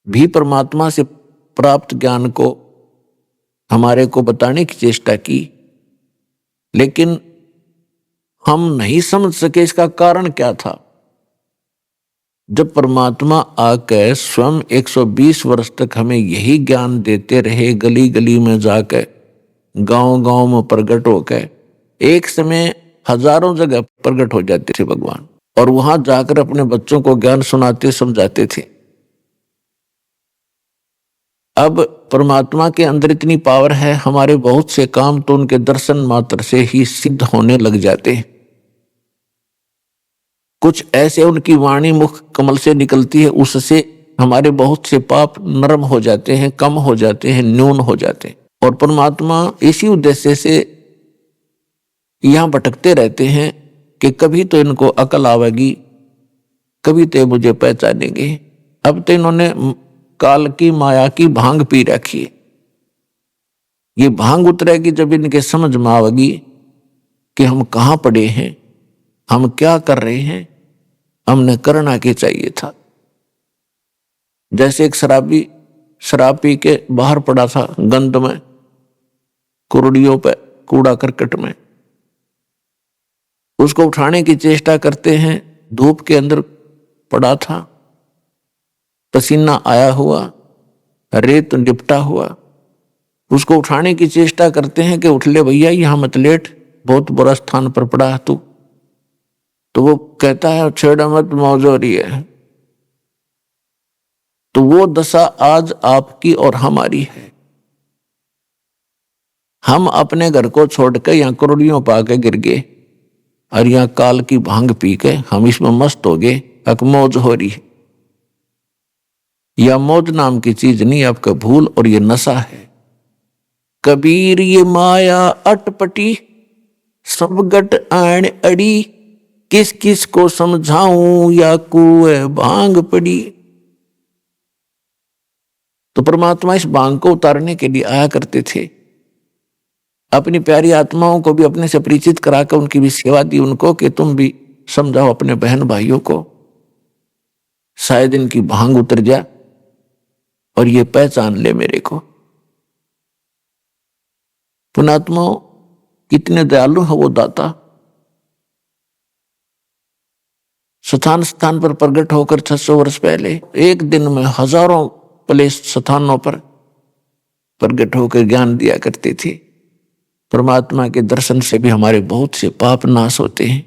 भी परमात्मा से प्राप्त ज्ञान को हमारे को बताने की चेष्टा की, लेकिन हम नहीं समझ सके इसका कारण क्या था। जब परमात्मा आकर स्वयं 120 वर्ष तक हमें यही ज्ञान देते रहे, गली गली में जाकर, गांव गांव में प्रकट होकर, एक समय हजारों जगह प्रकट हो जाते थे भगवान, और वहां जाकर अपने बच्चों को ज्ञान सुनाते समझाते थे। अब परमात्मा के अंदर इतनी पावर है, हमारे बहुत से काम तो उनके दर्शन मात्र से ही सिद्ध होने लग जाते हैं। कुछ ऐसे उनकी वाणी मुख कमल से निकलती है, उससे हमारे बहुत से पाप नरम हो जाते हैं, कम हो जाते हैं, न्यून हो जाते हैं। और परमात्मा इसी उद्देश्य से यहां भटकते रहते हैं कि कभी तो इनको अकल आवेगी, कभी तो मुझे पहचानेंगे। अब तो इन्होंने काल की माया की भांग पी रखी है। ये भांग उतरेगी जब इनके समझ में आवेगी कि हम कहां पड़े हैं, हम क्या कर रहे हैं, हमने करना क्या चाहिए था। जैसे एक शराबी शराब पी के बाहर पड़ा था गंद में, कुर्डियों पे, कूड़ा करकट में, उसको उठाने की चेष्टा करते हैं, धूप के अंदर पड़ा था, पसीना आया हुआ, रेत लिपटा हुआ, उसको उठाने की चेष्टा करते हैं कि उठ ले भैया, यहां मत लेट, बहुत बुरा स्थान पर पड़ा है तू। तो वो कहता है छेड़ा मत, मौज हो रही है। तो वो दशा आज आपकी और हमारी है। हम अपने घर को छोड़कर यहां करोड़ियों पाके गिर गए और यहां काल की भांग पी के हम इसमें मस्त हो गए, अक मौज हो रही है। यह मौज नाम की चीज नहीं, आपका भूल और ये नशा है। कबीर ये माया अटपटी, सब गट आण अड़ी, किस किस को समझाऊं या कुएं भांग पड़ी। तो परमात्मा इस भांग को उतारने के लिए आया करते थे। अपनी प्यारी आत्माओं को भी अपने से परिचित कराकर उनकी भी सेवा दी उनको कि तुम भी समझाओ अपने बहन भाइयों को, शायद इनकी भांग उतर जाए और ये पहचान ले मेरे को। पुणात्माओं, कितने दयालु है वो दाता। स्थान स्थान पर प्रकट होकर 600 वर्ष पहले एक दिन में हजारों प्लेस स्थानों पर प्रकट होकर ज्ञान दिया करते थे। परमात्मा के दर्शन से भी हमारे बहुत से पाप नाश होते हैं।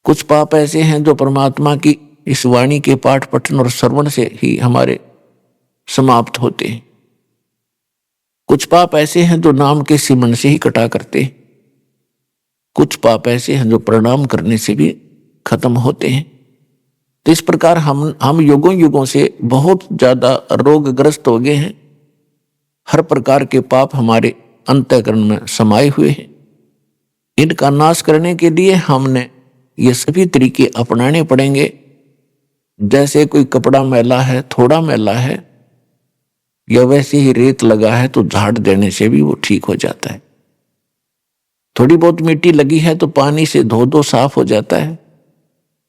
कुछ पाप ऐसे हैं जो परमात्मा की इस वाणी के पाठ पठन और श्रवण से ही हमारे समाप्त होते हैं। कुछ पाप ऐसे हैं जो नाम के सिमरन से ही कटा करते हैं। कुछ पाप ऐसे हैं जो प्रणाम करने से भी खत्म होते हैं। तो इस प्रकार हम युगों युगों से बहुत ज्यादा रोगग्रस्त हो गए हैं। हर प्रकार के पाप हमारे अंतःकरण में समाये हुए हैं। इनका नाश करने के लिए हमने ये सभी तरीके अपनाने पड़ेंगे। जैसे कोई कपड़ा मैला है, थोड़ा मैला है, या वैसे ही रेत लगा है तो झाड़ देने से भी वो ठीक हो जाता है। थोड़ी बहुत मिट्टी लगी है तो पानी से धो दो, साफ हो जाता है।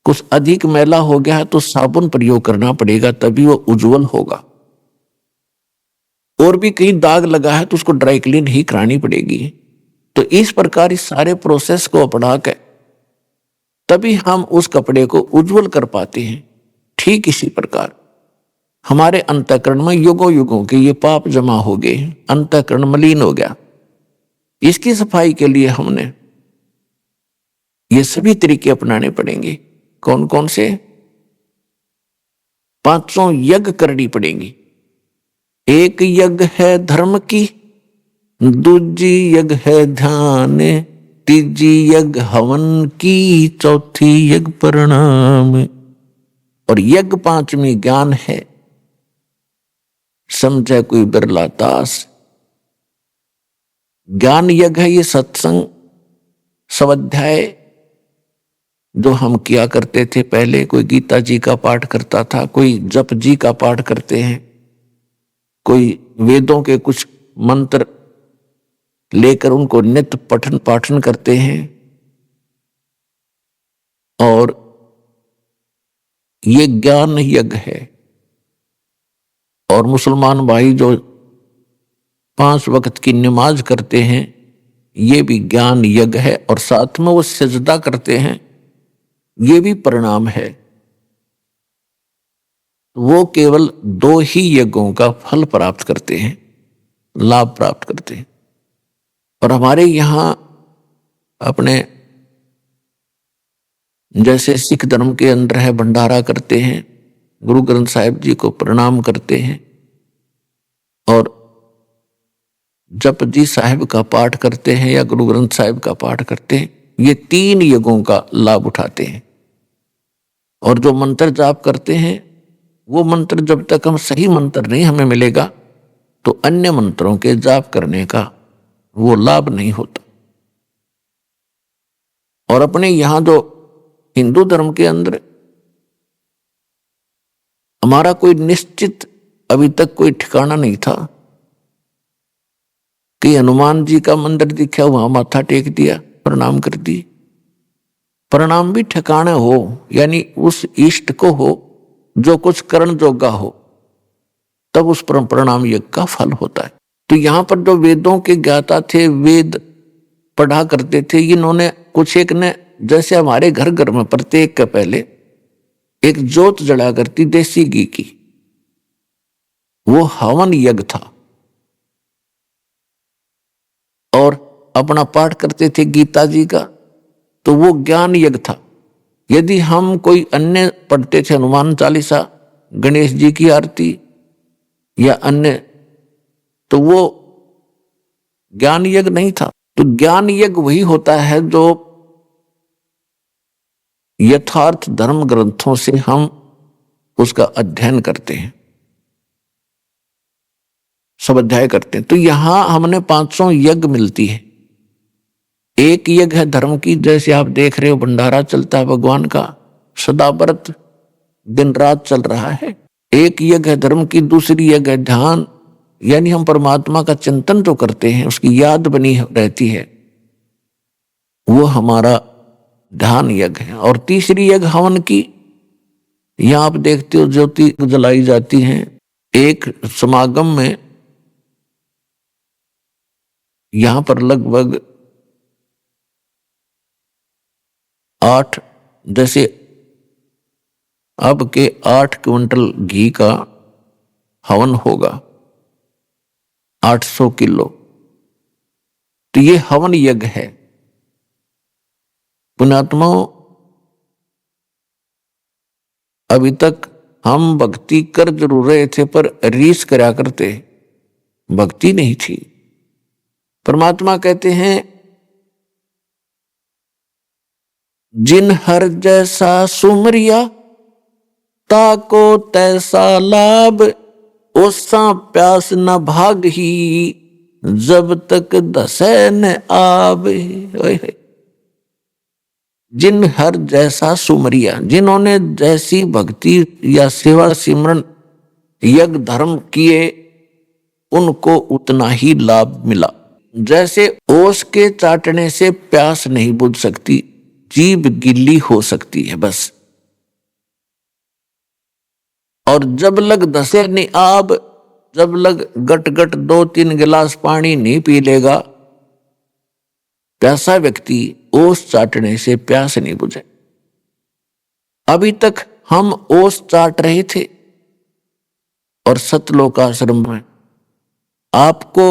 कुछ अधिक मैला हो गया है तो साबुन प्रयोग करना पड़ेगा, तभी वो उज्जवल होगा। और भी कहीं दाग लगा है तो उसको ड्राई क्लीन ही करानी पड़ेगी। तो इस प्रकार इस सारे प्रोसेस को अपना कर तभी हम उस कपड़े को उज्जवल कर पाते हैं। ठीक इसी प्रकार हमारे अंतःकरण में युगों युगों के ये पाप जमा हो गए, अंतःकरण मलिन हो गया। इसकी सफाई के लिए हमने ये सभी तरीके अपनाने पड़ेंगे। कौन कौन से? 500 यज्ञ करनी पड़ेंगी। एक यज्ञ है धर्म की, दूजी यज्ञ है ध्यान, तीजी यज्ञ हवन की, चौथी यज्ञ प्रणाम, और यज्ञ 5वीं ज्ञान है। समझे कोई बिरला दास। ज्ञान यज्ञ है ये सत्संग स्वाध्याय जो हम किया करते थे पहले। कोई गीता जी का पाठ करता था, कोई जप जी का पाठ करते हैं, कोई वेदों के कुछ मंत्र लेकर उनको नित्य पठन पाठन करते हैं। और ये ज्ञान यज्ञ है। और मुसलमान भाई जो 5 वक्त की नमाज करते हैं, ये भी ज्ञान यज्ञ है। और साथ में वो सजदा करते हैं, ये भी परिणाम है। वो केवल 2 ही यज्ञों का फल प्राप्त करते हैं, लाभ प्राप्त करते हैं। और हमारे यहां अपने जैसे सिख धर्म के अंदर है, भंडारा करते हैं, गुरु ग्रंथ साहिब जी को प्रणाम करते हैं और जप जी साहिब का पाठ करते हैं या गुरु ग्रंथ साहिब का पाठ करते हैं। ये 3 यज्ञों का लाभ उठाते हैं। और जो मंत्र जाप करते हैं, वो मंत्र जब तक हम सही मंत्र नहीं हमें मिलेगा तो अन्य मंत्रों के जाप करने का वो लाभ नहीं होता। और अपने यहां जो हिंदू धर्म के अंदर हमारा कोई निश्चित अभी तक कोई ठिकाना नहीं था कि हनुमान जी का मंदिर दिखा, वहां माथा टेक दिया, प्रणाम कर दी। प्रणाम भी ठिकाना हो, यानी उस इष्ट को हो जो कुछ करण जोगा हो, तब उस प्रणाम यज्ञ का फल होता है। तो यहां पर जो वेदों के ज्ञाता थे, वेद पढ़ा करते थे, इन्होंने कुछ एक ने, जैसे हमारे घर घर में प्रत्येक के पहले एक जोत जला करती देसी घी की, वो हवन यज्ञ था। और अपना पाठ करते थे गीता जी का, तो वो ज्ञान यज्ञ था। यदि हम कोई अन्य पढ़ते थे, हनुमान चालीसा, गणेश जी की आरती या अन्य, तो वो ज्ञान यज्ञ नहीं था। तो ज्ञान यज्ञ वही होता है जो यथार्थ धर्म ग्रंथों से हम उसका अध्ययन करते हैं, स्वाध्याय करते हैं। तो यहां हमने 500 यज्ञ मिलती है। एक यज्ञ है धर्म की, जैसे आप देख रहे हो भंडारा चलता है भगवान का, सदा व्रत दिन रात चल रहा है। एक यज्ञ है धर्म की, दूसरी यज्ञ है ध्यान, यानी हम परमात्मा का चिंतन जो करते हैं उसकी याद बनी रहती है, वो हमारा ध्यान यज्ञ है। और तीसरी यज्ञ हवन की, यहां आप देखते हो ज्योति जलाई जाती है। एक समागम में यहां पर लगभग 8 जैसे अब के 8 क्विंटल घी का हवन होगा 800 किलो, तो ये हवन यज्ञ है। पुण्यात्माओं, अभी तक हम भक्ति कर जरूर रहे थे पर रीस करा करते, भक्ति नहीं थी। परमात्मा कहते हैं जिन हर जैसा सुमरिया ताको तैसा लाभ, ओसा प्यास न भाग ही जब तक दसै न आब। जिन हर जैसा सुमरिया, जिन्होंने जैसी भक्ति या सेवा सिमरन यज्ञ धर्म किए उनको उतना ही लाभ मिला। जैसे ओस के चाटने से प्यास नहीं बुझ सकती, जीभ गिल्ली हो सकती है बस। और जब लग दसे नहीं आब, जब लग गट गट 2-3 गिलास पानी नहीं पी लेगा प्यासा व्यक्ति, ओस चाटने से प्यास नहीं बुझे। अभी तक हम ओस चाट रहे थे और सतलोक आश्रम में आपको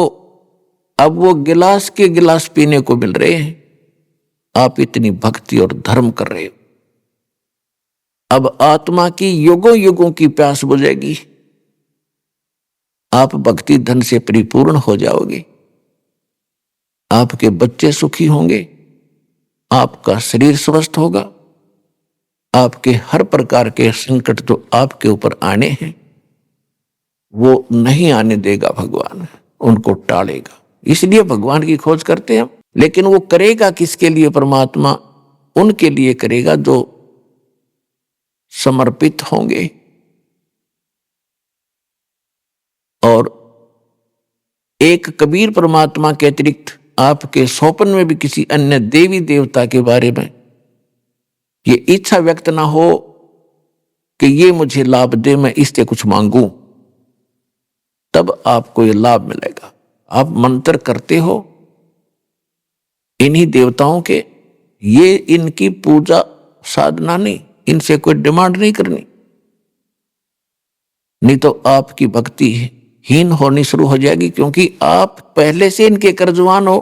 अब वो गिलास के गिलास पीने को मिल रहे हैं। आप इतनी भक्ति और धर्म कर रहे हो, अब आत्मा की युगों युगों की प्यास बुझेगी, आप भक्ति धन से परिपूर्ण हो जाओगे, आपके बच्चे सुखी होंगे, आपका शरीर स्वस्थ होगा, आपके हर प्रकार के संकट जो आपके ऊपर आने हैं वो नहीं आने देगा भगवान, उनको टालेगा। इसलिए भगवान की खोज करते हैं। लेकिन वो करेगा किसके लिए? परमात्मा उनके लिए करेगा जो समर्पित होंगे। और एक कबीर परमात्मा के अतिरिक्त आपके स्वप्न में भी किसी अन्य देवी देवता के बारे में ये इच्छा व्यक्त ना हो कि ये मुझे लाभ दे, मैं इससे कुछ मांगू, तब आपको ये लाभ मिलेगा। आप मंत्र करते हो इन्हीं देवताओं के, ये इनकी पूजा साधना नहीं, इनसे कोई डिमांड नहीं करनी, नहीं तो आपकी भक्ति हीन होनी शुरू हो जाएगी, क्योंकि आप पहले से इनके कर्जवान हो।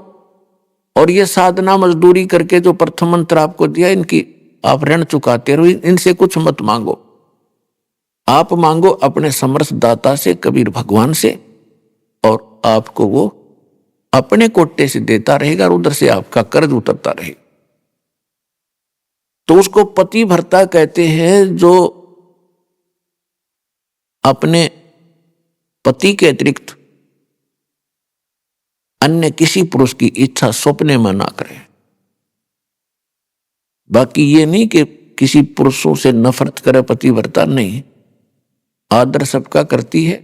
और ये साधना मजदूरी करके जो प्रथम मंत्र आपको दिया, इनकी आप ऋण चुकाते रहो, इनसे कुछ मत मांगो। आप मांगो अपने समर्थ दाता से, कबीर भगवान से, और आपको वो अपने कोटे से देता रहेगा और उधर से आपका कर्ज उतरता रहेगा। तो उसको पति भर्ता कहते हैं, जो अपने पति के अतिरिक्त अन्य किसी पुरुष की इच्छा सपने में ना करे। बाकी ये नहीं कि किसी पुरुषों से नफरत करे पतिव्रता, नहीं, आदर सबका करती है,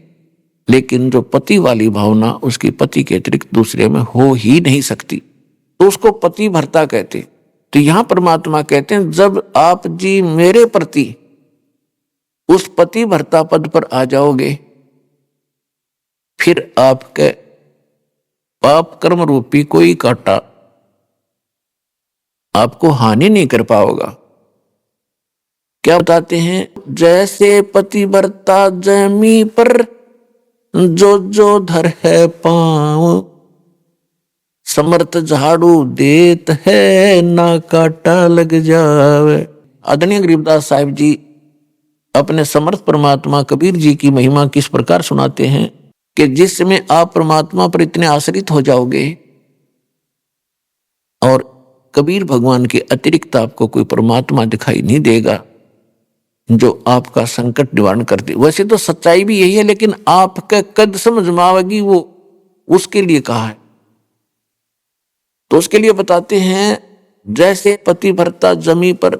लेकिन जो पति वाली भावना उसकी पति के अतिरिक्त दूसरे में हो ही नहीं सकती, तो उसको पति भर्ता कहते। तो यहां परमात्मा कहते हैं जब आप जी मेरे प्रति उस पति भर्ता पद पर आ जाओगे, फिर आपके पाप कर्म रूपी कोई कांटा आपको हानि नहीं कर पाओगा। क्या बताते हैं? जैसे पतिव्रता जमी पर जो जो धर है पांव, समर्थ झाड़ू देत है ना काटा लग जावे। आदरणीय गरीबदास साहिब जी अपने समर्थ परमात्मा कबीर जी की महिमा किस प्रकार सुनाते हैं कि जिस समय आप परमात्मा पर इतने आश्रित हो जाओगे और कबीर भगवान के अतिरिक्त आपको कोई परमात्मा दिखाई नहीं देगा जो आपका संकट निवारण कर दे। वैसे तो सच्चाई भी यही है, लेकिन आपका कद समझ में आवेगी वो उसके लिए कहा है। तो उसके लिए बताते हैं जैसे पतिव्रता जमी पर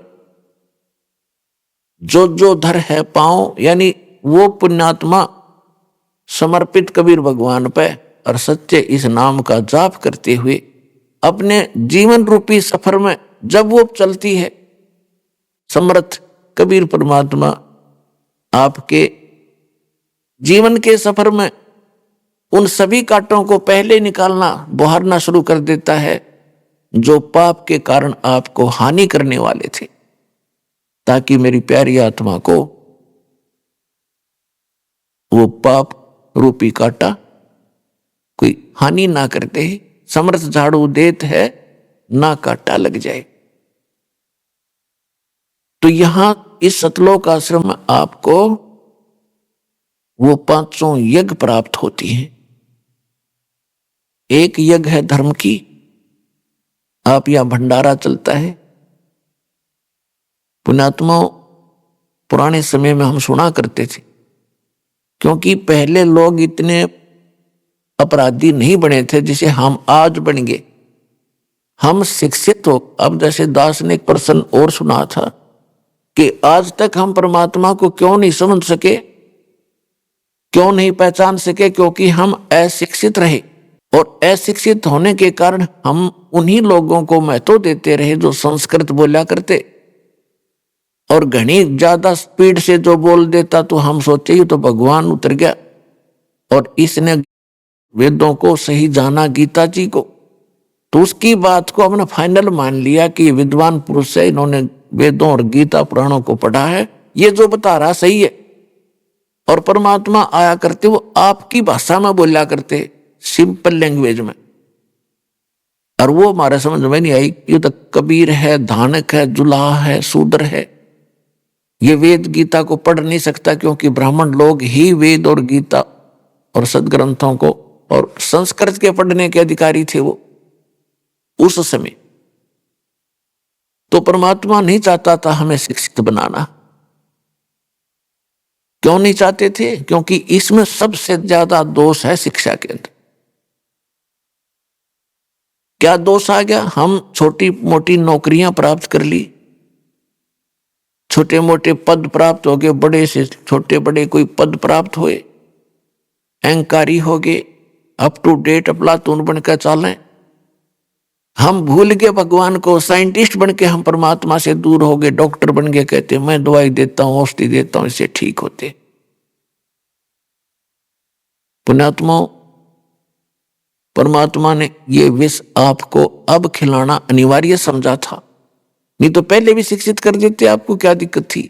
जो जो धर है पांव, यानी वो पुण्यात्मा समर्पित कबीर भगवान पे और सच्चे इस नाम का जाप करते हुए अपने जीवन रूपी सफर में जब वो चलती है, समर्थ कबीर परमात्मा आपके जीवन के सफर में उन सभी कांटों को पहले निकालना, बहारना शुरू कर देता है जो पाप के कारण आपको हानि करने वाले थे, ताकि मेरी प्यारी आत्मा को वो पाप रूपी कांटा कोई हानि ना करते, समर्थ झाड़ू देत है ना कांटा लग जाए। तो यहां इस सतलोक आश्रम में आपको वो 500 यज्ञ प्राप्त होती हैं। एक यज्ञ है धर्म की, आप यहां भंडारा चलता है। पुण्यात्मा, पुराने समय में हम सुना करते थे, क्योंकि पहले लोग इतने अपराधी नहीं बने थे जिसे हम आज बन गए। हम शिक्षित हो। अब जैसे दास ने एक प्रश्न और सुना था कि आज तक हम परमात्मा को क्यों नहीं समझ सके, क्यों नहीं पहचान सके, क्योंकि हम अशिक्षित रहे। और अशिक्षित होने के कारण हम उन्हीं लोगों को महत्व देते रहे जो संस्कृत बोला करते, और घनी ज्यादा स्पीड से जो बोल देता तो हम सोचे ही तो भगवान उतर गया। और इसने वेदों को सही जाना, गीता जी को, तो उसकी बात को हमने फाइनल मान लिया कि विद्वान पुरुष है, इन्होंने वेदों और गीता पुराणों को पढ़ा है, ये जो बता रहा सही है। और परमात्मा आया करते, वो आपकी भाषा में बोला करते, सिंपल लैंग्वेज में, और वो हमारे समझ में नहीं आई। ये तो कबीर है, धानक है, जुलाहा है, शूद्र है, ये वेद गीता को पढ़ नहीं सकता, क्योंकि ब्राह्मण लोग ही वेद और गीता और सदग्रंथों को और संस्कृत के पढ़ने के अधिकारी थे वो उस समय। तो परमात्मा नहीं चाहता था हमें शिक्षित बनाना। क्यों नहीं चाहते थे? क्योंकि इसमें सबसे ज्यादा दोष है शिक्षा के अंदर। क्या दोष आ गया? हम छोटी मोटी नौकरियां प्राप्त कर ली, छोटे मोटे पद प्राप्त हो गए, बड़े से छोटे बड़े कोई पद प्राप्त हुए, अहंकारी हो गए, अप टू डेट अफलातून बनकर चलें। हम भूल गए भगवान को, साइंटिस्ट बन के हम परमात्मा से दूर हो गए, डॉक्टर बन गए, कहते मैं दवाई देता हूं, औषधि देता हूं, इससे ठीक होते। पुण्यात्मा, परमात्मा ने ये विष आपको अब खिलाना अनिवार्य समझा था, नहीं तो पहले भी शिक्षित कर देते, आपको क्या दिक्कत थी।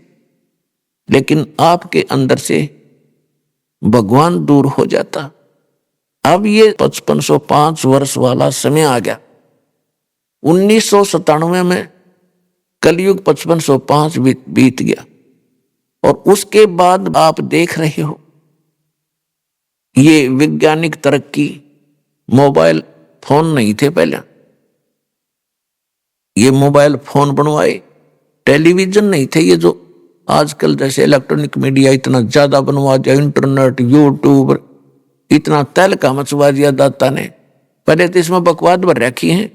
लेकिन आपके अंदर से भगवान दूर हो जाता। अब ये 5505 वर्ष वाला समय आ गया। 1997 में कलयुग 5505 बीत गया, और उसके बाद आप देख रहे हो ये वैज्ञानिक तरक्की। मोबाइल फोन नहीं थे पहले, ये मोबाइल फोन बनवाए। टेलीविजन नहीं थे, ये जो आजकल जैसे इलेक्ट्रॉनिक मीडिया इतना ज्यादा बनवा दिया, इंटरनेट, यूट्यूब, इतना तहलका मचवा दिया दाता ने। पहले तो इसमें बकवाद भर रखी है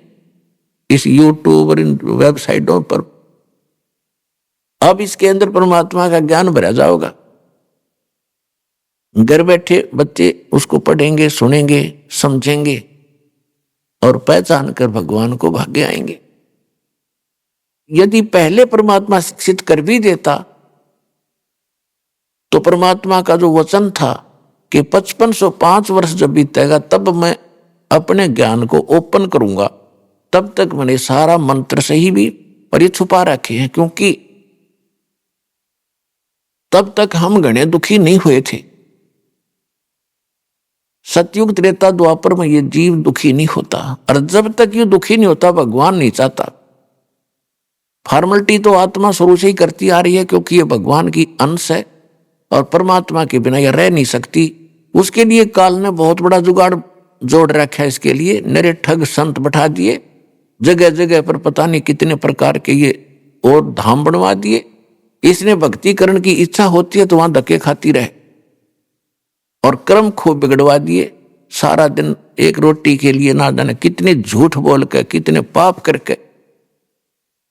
इस यूट्यूब और इन वेबसाइटों पर। अब इसके अंदर परमात्मा का ज्ञान भरा जाओगा। घर बैठे बच्चे उसको पढ़ेंगे, सुनेंगे, समझेंगे और पहचान कर भगवान को भागे आएंगे। यदि पहले परमात्मा शिक्षित कर भी देता तो परमात्मा का जो वचन था कि 5505 वर्ष जब बीतेगा तब मैं अपने ज्ञान को ओपन करूंगा, तब तक मैंने सारा मंत्र सही भी पर ये छुपा रखे हैं, क्योंकि तब तक हम घने दुखी नहीं हुए थे। सतयुग त्रेता द्वापर में ये जीव दुखी नहीं होता, और जब तक ये दुखी नहीं होता भगवान नहीं चाहता। फॉर्मेलिटी तो आत्मा शुरू से ही करती आ रही है, क्योंकि ये भगवान की अंश है और परमात्मा के बिना ये रह नहीं सकती। उसके लिए काल ने बहुत बड़ा जुगाड़ जोड़ रखा है। इसके लिए नरे ठग संत बैठा दिए, जगह जगह पर पता नहीं कितने प्रकार के ये और धाम बनवा दिए। इसने भक्ति करने की इच्छा होती है तो वहां धक्के खाती रहे, और कर्म खूब बिगड़वा दिए। सारा दिन एक रोटी के लिए ना जाने कितने झूठ बोल कर, कितने पाप करके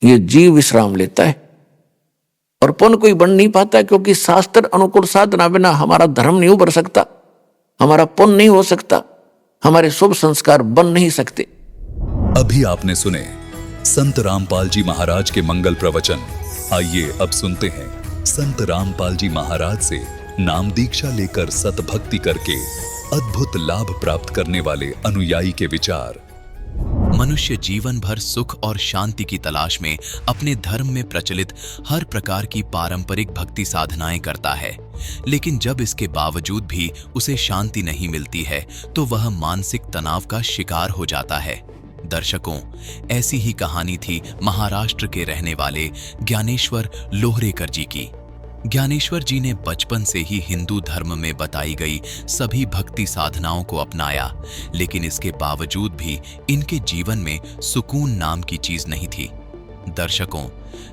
ये जीव विश्राम लेता है, और पुण्य कोई बन नहीं पाता, क्योंकि शास्त्र अनुकूल साधना बिना हमारा धर्म नहीं उभर सकता, हमारा पुण्य नहीं हो सकता, हमारे शुभ संस्कार बन नहीं सकते। अभी आपने सुने संत रामपाल जी महाराज के मंगल प्रवचन। आइए अब सुनते हैं संत रामपाल जी महाराज से नाम दीक्षा लेकर सतभक्ति करके अद्भुत लाभ प्राप्त करने वाले अनुयायी के विचार। मनुष्य जीवन भर सुख और शांति की तलाश में अपने धर्म में प्रचलित हर प्रकार की पारंपरिक भक्ति साधनाएं करता है, लेकिन जब इसके बावजूद भी उसे शांति नहीं मिलती है तो वह मानसिक तनाव का शिकार हो जाता है। दर्शकों, ऐसी ही कहानी थी महाराष्ट्र के रहने वाले ज्ञानेश्वर लोहरेकर जी की। ज्ञानेश्वर जी ने बचपन से ही हिंदू धर्म में बताई गई सभी भक्ति साधनाओं को अपनाया, लेकिन इसके बावजूद भी इनके जीवन में सुकून नाम की चीज नहीं थी। दर्शकों,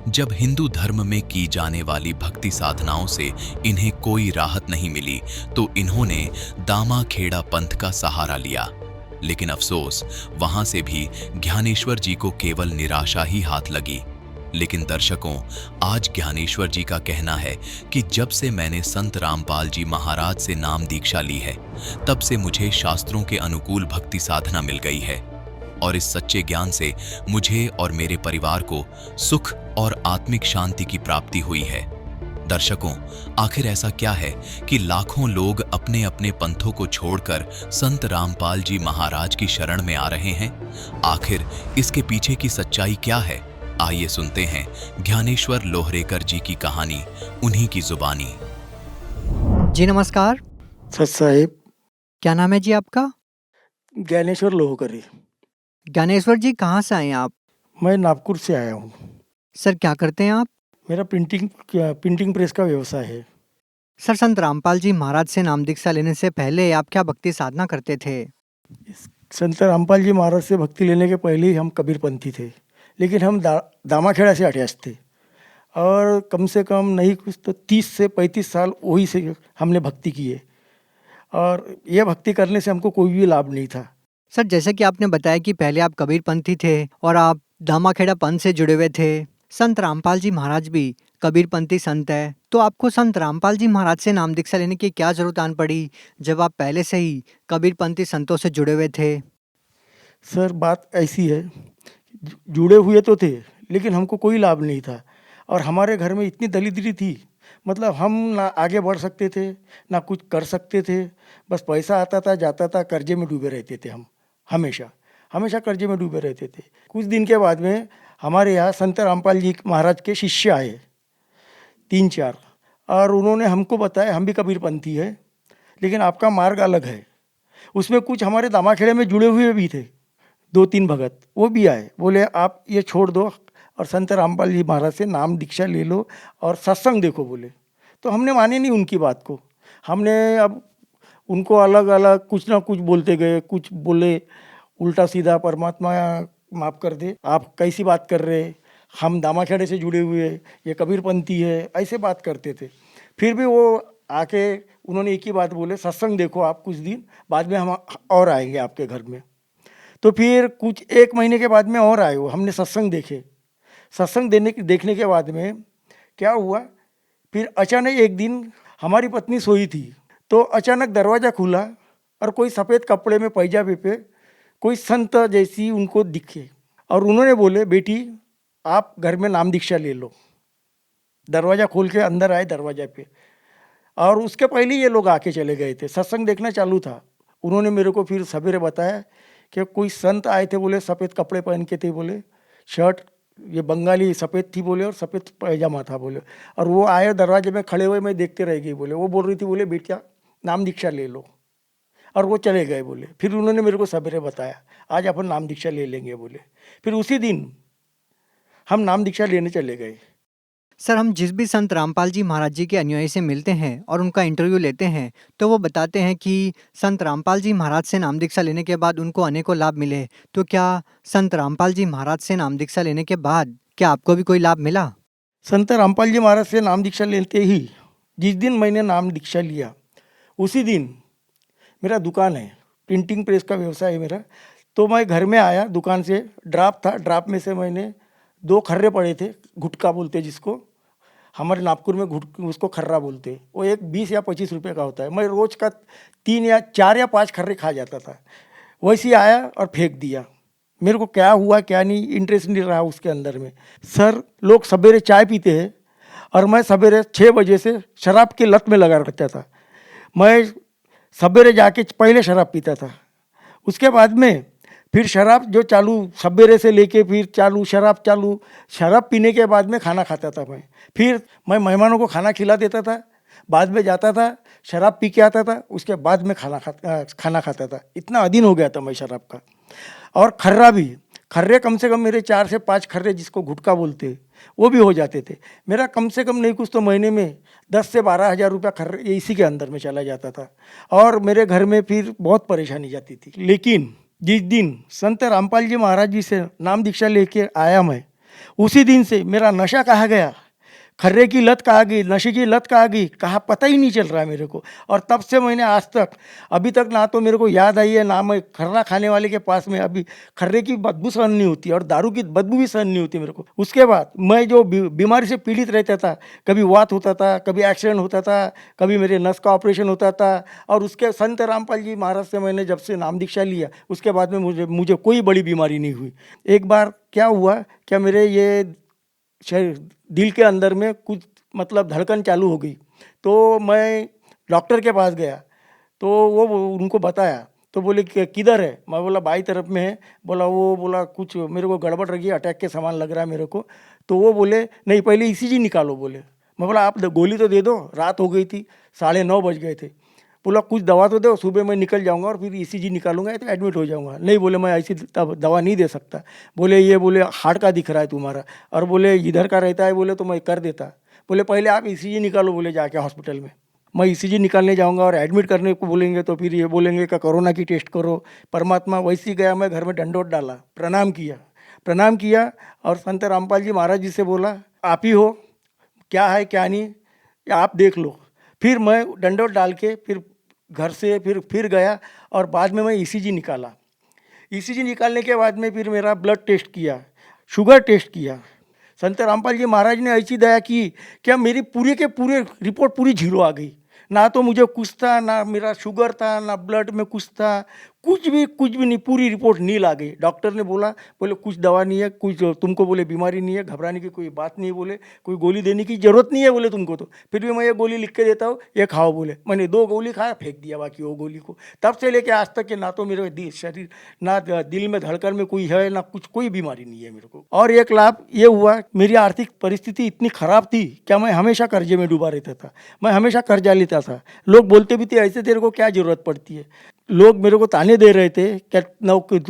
जब हिंदू धर्म में की जाने वाली भक्ति साधनाओं से इन्हें कोई राहत नहीं मिली तो इन्होंने दामाखेड़ा पंथ का सहारा लिया, लेकिन अफसोस वहां से भी ज्ञानेश्वर जी को केवल निराशा ही हाथ लगी। लेकिन दर्शकों, आज ज्ञानेश्वर जी का कहना है कि जब से मैंने संत रामपाल जी महाराज से नाम दीक्षा ली है, तब से मुझे शास्त्रों के अनुकूल भक्ति साधना मिल गई है और इस सच्चे ज्ञान से मुझे और मेरे परिवार को सुख और आत्मिक शांति की प्राप्ति हुई है। दर्शकों, आखिर ऐसा क्या है कि लाखों लोग अपने अपने पंथों को छोड़कर संत रामपाल जी महाराज की शरण में आ रहे हैं? आखिर इसके पीछे की सच्चाई क्या है? आइए सुनते हैं ज्ञानेश्वर लोहरेकर जी की कहानी, उन्हीं की जुबानी। जी नमस्कार। सच साहेब, क्या नाम है जी आपका? ज्ञानेश्वर लोहकरी। ज्ञानेश्वर जी, कहाँ से आए हैं आप? मैं नागपुर से आया हूँ। सर, क्या करते हैं आप? मेरा प्रिंटिंग प्रेस का व्यवसाय है। सर, संत रामपाल जी महाराज से नाम दीक्षा लेने से पहले आप क्या भक्ति साधना करते थे? संत रामपाल जी महाराज से भक्ति लेने के पहले ही हम कबीरपंथी थे, लेकिन हम दामाखेड़ा से अटैच थे और कम से कम नहीं कुछ तो 30 से 35 साल वही से हमने भक्ति की है और यह भक्ति करने से हमको कोई भी लाभ नहीं था। सर, जैसे कि आपने बताया कि पहले आप कबीरपंथी थे और आप दामाखेड़ा पंथ से जुड़े हुए थे। संत रामपाल जी महाराज भी कबीरपंथी संत है, तो आपको संत रामपाल जी महाराज से नाम दीक्षा लेने की क्या जरूरत आन पड़ी जब आप पहले से ही कबीरपंथी संतों से जुड़े हुए थे? सर, बात ऐसी है, जुड़े हुए तो थे लेकिन हमको कोई लाभ नहीं था और हमारे घर में इतनी दरिद्री थी, मतलब हम ना आगे बढ़ सकते थे ना कुछ कर सकते थे। बस पैसा आता था जाता था, कर्जे में डूबे रहते थे। हम हमेशा कर्जे में डूबे रहते थे। कुछ दिन के बाद में हमारे यहाँ संत रामपाल जी महाराज के शिष्य आए 3-4 और उन्होंने हमको बताया, हम भी कबीरपंथी है लेकिन आपका मार्ग अलग है। उसमें कुछ हमारे दामाखेड़े में जुड़े हुए भी थे, 2-3 भगत, वो भी आए, बोले आप ये छोड़ दो और संत रामपाल जी महाराज से नाम दीक्षा ले लो और सत्संग देखो बोले। तो हमने माने नहीं उनकी बात को। हमने अब उनको अलग अलग कुछ ना कुछ बोलते गए, कुछ बोले उल्टा सीधा, परमात्मा माफ़ कर दे, आप कैसी बात कर रहे, हम दामाखेड़े से जुड़े हुए, ये कबीरपंथी है, ऐसे बात करते थे। फिर भी वो आके उन्होंने एक ही बात बोले, सत्संग देखो आप कुछ दिन, बाद में हम और आएंगे आपके घर में। तो फिर कुछ 1 महीने के बाद में और आए वो, हमने सत्संग देखे। सत्संग देखने के बाद में क्या हुआ, फिर अचानक एक दिन हमारी पत्नी सोई थी तो अचानक दरवाज़ा खुला और कोई सफ़ेद कपड़े में पैजामे पे कोई संत जैसी उनको दिखे और उन्होंने बोले, बेटी आप घर में नाम दीक्षा ले लो। दरवाज़ा खोल के अंदर आए दरवाजे पे और उसके पहले ये लोग आके चले गए थे। सत्संग देखना चालू था। उन्होंने मेरे को फिर सवेरे बताया कि कोई संत आए थे, बोले सफ़ेद कपड़े पहन के थे, बोले शर्ट ये बंगाली सफ़ेद थी बोले और सफ़ेद पैजामा था बोले, और वो आए दरवाजे में खड़े हुए, मैं देखते रह गई बोले। वो बोल रही थी बोले बेटिया नाम दीक्षा ले लो, और वो चले गए बोले। फिर उन्होंने मेरे को सवेरे बताया आज अपन नाम दीक्षा ले लेंगे बोले। फिर उसी दिन हम नाम दीक्षा लेने चले गए। सर, हम जिस भी संत रामपाल जी महाराज जी के अनुयायी से मिलते हैं और उनका इंटरव्यू लेते हैं तो वो बताते हैं कि संत रामपाल जी महाराज से नाम दीक्षा लेने के बाद उनको अनेकों लाभ मिले। तो क्या संत रामपाल जी महाराज से नाम दीक्षा लेने के बाद क्या आपको भी कोई लाभ मिला? संत रामपाल जी महाराज से नाम दीक्षा लेते ही जिस दिन मैंने नाम दीक्षा लिया उसी दिन मेरा दुकान है, प्रिंटिंग प्रेस का व्यवसाय है मेरा। तो मैं घर में आया, दुकान से ड्राप था, ड्राप में से मैंने 2 खर्रे पड़े थे, गुटका बोलते जिसको, हमारे नागपुर में उसको खर्रा बोलते। वो एक 20 या 25 रुपये का होता है। मैं रोज़ का 3 या 4 या 5 खर्रे खा जाता था। वैसे ही आया और फेंक दिया। मेरे को क्या हुआ क्या नहीं इंटरेस्ट नहीं रहा उसके अंदर में। सर, लोग सवेरे चाय पीते हैं और मैं सवेरे 6 बजे से शराब की लत में लगा रखता था। मैं सवेरे जाके पहले शराब पीता था, उसके बाद में फिर शराब जो चालू सवेरे से लेके फिर चालू शराब पीने के बाद में खाना खाता था मैं। फिर मैं मेहमानों को खाना खिला देता था, बाद में जाता था, शराब पी के आता था, उसके बाद में खाना खाता था। इतना अधीन हो गया था मैं शराब का। और खर्रे कम से कम मेरे 4 से 5 खर्रे, जिसको गुटखा बोलते, वो भी हो जाते थे। मेरा कम से कम नहीं कुछ तो महीने में 10 से 12 हज़ार रुपया खर्रे इसी के अंदर में चला जाता था। और मेरे घर में फिर बहुत परेशानी जाती थी। लेकिन जिस दिन संत रामपाल जी महाराज जी से नाम दीक्षा लेके आया मैं, उसी दिन से मेरा नशा कहाँ गया, खर्रे की लत कहाँ गई, नशे की लत कहाँ गई, कहाँ पता ही नहीं चल रहा है मेरे को। और तब से मैंने आज तक अभी तक ना तो मेरे को याद आई है, ना मैं खर्रा खाने वाले के पास में अभी खर्रे की बदबू सहन नहीं होती और दारू की बदबू भी सहन नहीं होती मेरे को। उसके बाद मैं जो बीमारी से पीड़ित रहता था, कभी वात होता था, कभी एक्सीडेंट होता था, कभी मेरे नस का ऑपरेशन होता था। और उसके संत रामपाल जी महाराज से मैंने जब से नाम दीक्षा लिया, उसके बाद में मुझे कोई बड़ी बीमारी नहीं हुई। एक बार क्या हुआ, क्या मेरे ये शरीर दिल के अंदर में कुछ मतलब धड़कन चालू हो गई, तो मैं डॉक्टर के पास गया, तो वो उनको बताया, तो बोले कि किधर है। मैं बोला बाई तरफ में है। बोला कुछ मेरे को गड़बड़ लगी, अटैक के समान लग रहा है मेरे को। तो वो बोले नहीं, पहले ईसीजी निकालो बोले। मैं बोला आप गोली तो दे दो, रात हो गई थी, 9:30 बज गए थे। बोला कुछ दवा तो दो, सुबह मैं निकल जाऊंगा और फिर ईसीजी निकालूंगा तो एडमिट हो जाऊंगा। नहीं बोले मैं ऐसी दवा नहीं दे सकता। बोले हार्ट का दिख रहा है तुम्हारा, और बोले इधर का रहता है, बोले तो मैं कर देता। बोले पहले आप ईसीजी निकालो बोले जाके हॉस्पिटल में। मैं ईसीजी निकालने जाऊंगा और एडमिट करने को बोलेंगे तो फिर ये बोलेंगे कि कोरोना की टेस्ट करो। परमात्मा वैसे ही गया, मैं घर में डंडोत डाला, प्रणाम किया और संत रामपाल जी महाराज जी से बोला आप ही हो, क्या है क्या नहीं आप देख लो। फिर मैं डंडोत डाल के फिर घर से फिर गया और बाद में मैं ईसीजी निकाला। ईसीजी निकालने के बाद में फिर मेरा ब्लड टेस्ट किया, शुगर टेस्ट किया। संत रामपाल जी महाराज ने ऐसी दया की क्या मेरी पूरे के पूरे रिपोर्ट पूरी 0 आ गई। ना तो मुझे कुछ था, ना मेरा शुगर था, ना ब्लड में कुछ था, कुछ भी नहीं, पूरी रिपोर्ट नील आ गई। डॉक्टर ने बोले कुछ दवा नहीं है, कुछ तुमको बोले बीमारी नहीं है, घबराने की कोई बात नहीं है, बोले कोई गोली देने की ज़रूरत नहीं है बोले तुमको। तो फिर भी मैं ये गोली लिख के देता हूँ, ये खाओ बोले। मैंने 2 गोली खाया, फेंक दिया बाकी वो गोली को। तब से लेके आज तक के ना तो मेरे शरीर ना दिल में धड़कन में कोई है, ना कुछ कोई बीमारी नहीं है मेरे को। और एक लाभ ये हुआ, मेरी आर्थिक परिस्थिति इतनी खराब थी क्या मैं हमेशा कर्जे में डूबा रहता था, मैं हमेशा कर्जा लेता था। लोग बोलते भी थे ऐसे तेरे को क्या ज़रूरत पड़ती है। लोग मेरे को ताने दे रहे थे क्या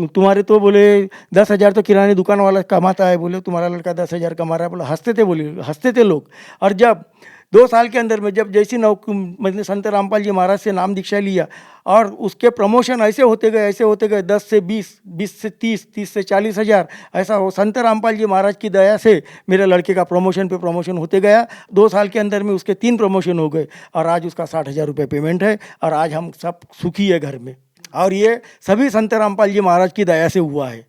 तुम्हारे तो बोले 10,000 तो किराने दुकान वाला कमाता है, बोले तुम्हारा लड़का 10,000 कमा रहा है, बोले हंसते थे लोग। और जब 2 साल के अंदर में जब जैसी मैंने संत रामपाल जी महाराज से नाम दीक्षा लिया और उसके प्रमोशन ऐसे होते गए 10 से 20, 20 से 30, 30 से 40 हज़ार ऐसा हो। संत रामपाल जी महाराज की दया से मेरे लड़के का प्रमोशन पे प्रमोशन होते गया। 2 साल के अंदर में उसके 3 प्रमोशन हो गए और आज उसका 60,000 रुपये पेमेंट है और आज हम सब सुखी है घर में। और ये सभी संत रामपाल जी महाराज की दया से हुआ है।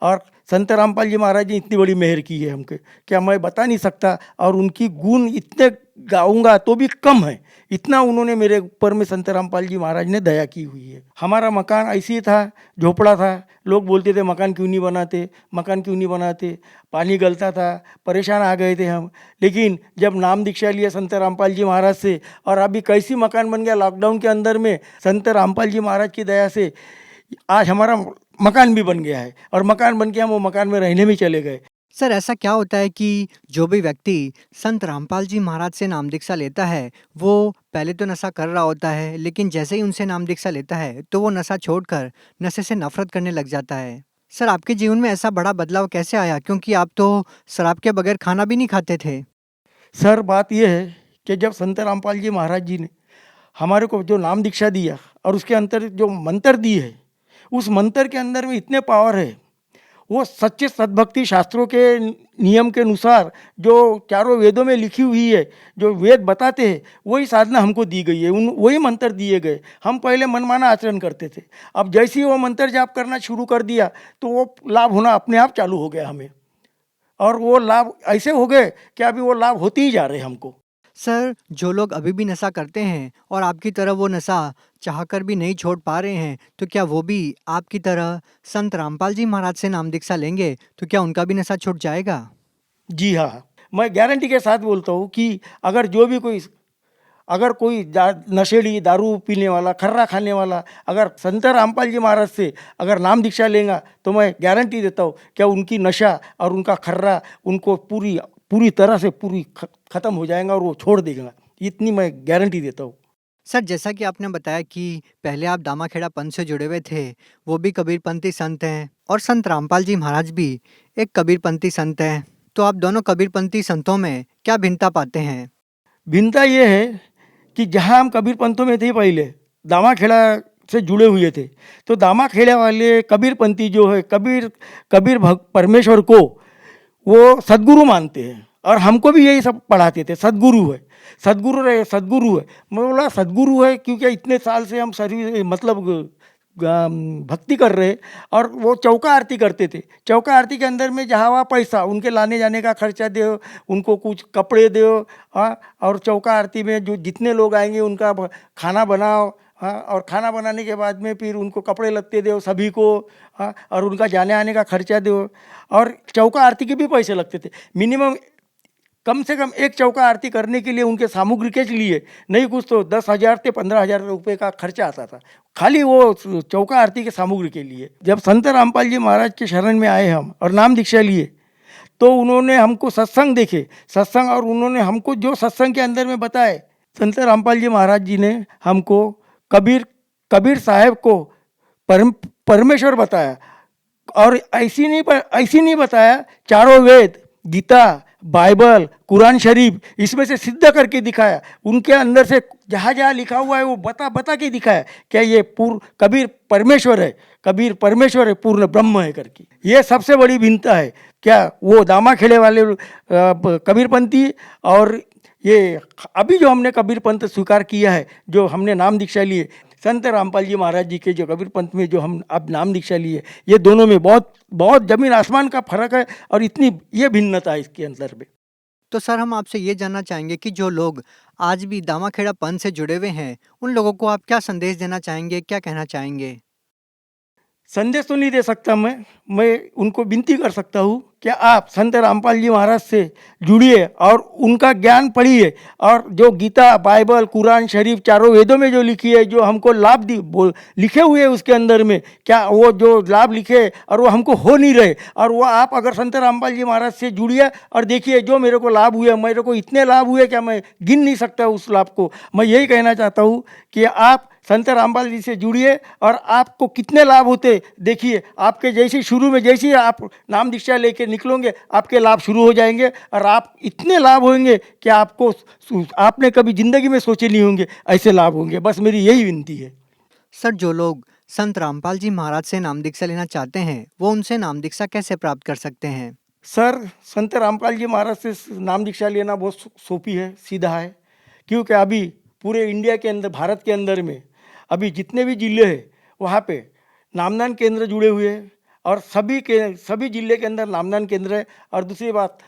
और संत रामपाल जी महाराज ने इतनी बड़ी मेहर की है हमके क्या मैं बता नहीं सकता। और उनकी गुण इतने गाऊंगा तो भी कम है, इतना उन्होंने मेरे ऊपर में संत रामपाल जी महाराज ने दया की हुई है। हमारा मकान ऐसे ही था, झोपड़ा था। लोग बोलते थे मकान क्यों नहीं बनाते, पानी गलता था, परेशान आ गए थे हम। लेकिन जब नाम दीक्षा लिया संत रामपाल जी महाराज से और अभी कैसी मकान बन गया लॉकडाउन के अंदर में, संत रामपाल जी महाराज की दया से आज हमारा मकान भी बन गया है और मकान बन के हम वो मकान में रहने भी चले गए। सर ऐसा क्या होता है कि जो भी व्यक्ति संत रामपाल जी महाराज से नाम दीक्षा लेता है वो पहले तो नशा कर रहा होता है, लेकिन जैसे ही उनसे नाम दीक्षा लेता है तो वो नशा छोड़कर नशे से नफरत करने लग जाता है। सर आपके जीवन में ऐसा बड़ा बदलाव कैसे आया, क्योंकि आप तो शराब के बगैर खाना भी नहीं खाते थे। सर बात यह है कि जब संत रामपाल जी महाराज जी ने हमारे को जो नाम दीक्षा दिया और उसके अंदर जो मंत्र दी है, उस मंत्र के अंदर में इतने पावर है। वो सच्चे सद्भक्ति शास्त्रों के नियम के अनुसार जो चारों वेदों में लिखी हुई है, जो वेद बताते हैं, वही साधना हमको दी गई है, वही मंत्र दिए गए। हम पहले मनमाना आचरण करते थे, अब जैसे ही वो मंत्र जाप करना शुरू कर दिया तो वो लाभ होना अपने आप चालू हो गया हमें। और वो लाभ ऐसे हो गए कि अभी वो लाभ होते ही जा रहे हैं हमको। सर जो लोग अभी भी नशा करते हैं और आपकी तरह वो नशा चाहकर भी नहीं छोड़ पा रहे हैं, तो क्या वो भी आपकी तरह संत रामपाल जी महाराज से नाम दीक्षा लेंगे तो क्या उनका भी नशा छूट जाएगा? जी हाँ, मैं गारंटी के साथ बोलता हूँ कि अगर जो भी कोई अगर कोई नशेड़ी, दारू पीने वाला, खर्रा खाने वाला अगर संत रामपाल जी महाराज से अगर नाम दीक्षा लेगा तो मैं गारंटी देता हूँ क्या उनकी नशा और उनका खर्रा उनको पूरी तरह से ख़त्म हो जाएगा और वो छोड़ देगा, इतनी मैं गारंटी देता हूँ। सर, जैसा कि आपने बताया कि पहले आप दामाखेड़ा पंथ से जुड़े हुए थे, वो भी कबीरपंथी संत हैं और संत रामपाल जी महाराज भी एक कबीरपंथी संत हैं। तो आप दोनों कबीरपंथी संतों में क्या भिन्नता पाते हैं? भिन्नता ये है कि जहाँ हम कबीरपंथों में थे पहले, दामाखेड़ा से जुड़े हुए थे, तो दामाखेड़ा वाले कबीरपंथी जो है कबीर परमेश्वर को वो सद्गुरु मानते हैं और हमको भी यही सब पढ़ाते थे, सद्गुरु है। मैं बोला सद्गुरु है क्योंकि इतने साल से हम भक्ति कर रहे और वो चौका आरती करते थे। चौका आरती के अंदर में जहाँ वहाँ पैसा उनके लाने जाने का खर्चा दो, उनको कुछ कपड़े दो, और चौका आरती में जो जितने लोग आएंगे उनका खाना बनाओ, और खाना बनाने के बाद में फिर उनको कपड़े लत्ते दो सभी को, और उनका जाने आने का खर्चा दो, और चौका आरती के भी पैसे लगते थे। मिनिमम कम से कम एक चौका आरती करने के लिए उनके सामग्री के लिए नहीं कुछ तो 10,000 से 15,000 रुपये का खर्चा आता था, खाली वो चौका आरती के सामग्री के लिए। जब संत रामपाल जी महाराज के शरण में आए हम और नाम दीक्षा लिए तो उन्होंने हमको सत्संग देखे, और उन्होंने हमको जो सत्संग के अंदर में बताए, संत रामपाल जी महाराज जी ने हमको कबीर साहब को परमेश्वर बताया, और ऐसी नहीं बताया, चारों वेद, गीता, बाइबल, कुरान शरीफ इसमें से सिद्ध करके दिखाया। उनके अंदर से जहाँ जहाँ लिखा हुआ है वो बता के दिखाया क्या ये कबीर परमेश्वर है, पूर्ण ब्रह्म है करके। ये सबसे बड़ी भिन्नता है क्या वो दामाखेड़े वाले कबीरपंथी और ये अभी जो हमने कबीरपंथ स्वीकार किया है, जो हमने नाम दीक्षा लिए संत रामपाल जी महाराज जी के जो कबीरपंथ में जो हम अब नाम दीक्षा लिए, ये दोनों में बहुत ज़मीन आसमान का फर्क है और इतनी ये भिन्नता है इसके अंदर में। तो सर, हम आपसे ये जानना चाहेंगे कि जो लोग आज भी दामाखेड़ा पंथ से जुड़े हुए हैं, उन लोगों को आप क्या संदेश देना चाहेंगे, क्या कहना चाहेंगे? संदेश तो नहीं दे सकता मैं उनको विनती कर सकता हूँ कि आप संत रामपाल जी महाराज से जुड़िए और उनका ज्ञान पढ़िए, और जो गीता, बाइबल, कुरान शरीफ चारों वेदों में जो लिखी है, जो हमको लाभ लिखे हुए हैं उसके अंदर में, क्या वो जो लाभ लिखे और वो हमको हो नहीं रहे, और वो आप अगर संत रामपाल जी महाराज से जुड़िए और देखिए जो मेरे को लाभ हुए, मेरे को इतने लाभ हुए क्या मैं गिन नहीं सकता उस लाभ को। मैं यही कहना चाहता हूँ कि आप संत रामपाल जी से जुड़िए और आपको कितने लाभ होते देखिए। आपके शुरू में जैसे आप नाम दीक्षा लेके निकलोगे आपके लाभ शुरू हो जाएंगे, और आप इतने लाभ होंगे कि आपने कभी जिंदगी में सोचे नहीं होंगे ऐसे लाभ होंगे। बस मेरी यही विनती है। सर, जो लोग संत रामपाल जी महाराज से नाम दीक्षा लेना चाहते हैं, वो उनसे नाम दीक्षा कैसे प्राप्त कर सकते हैं? सर, संत रामपाल जी महाराज से नाम दीक्षा लेना बहुत सोपी है, सीधा है, क्योंकि अभी पूरे इंडिया के अंदर, भारत के अंदर में अभी जितने भी जिले हैं वहाँ पे नामदान केंद्र जुड़े हुए हैं, और सभी जिले के अंदर नामदान केंद्र है। और दूसरी बात,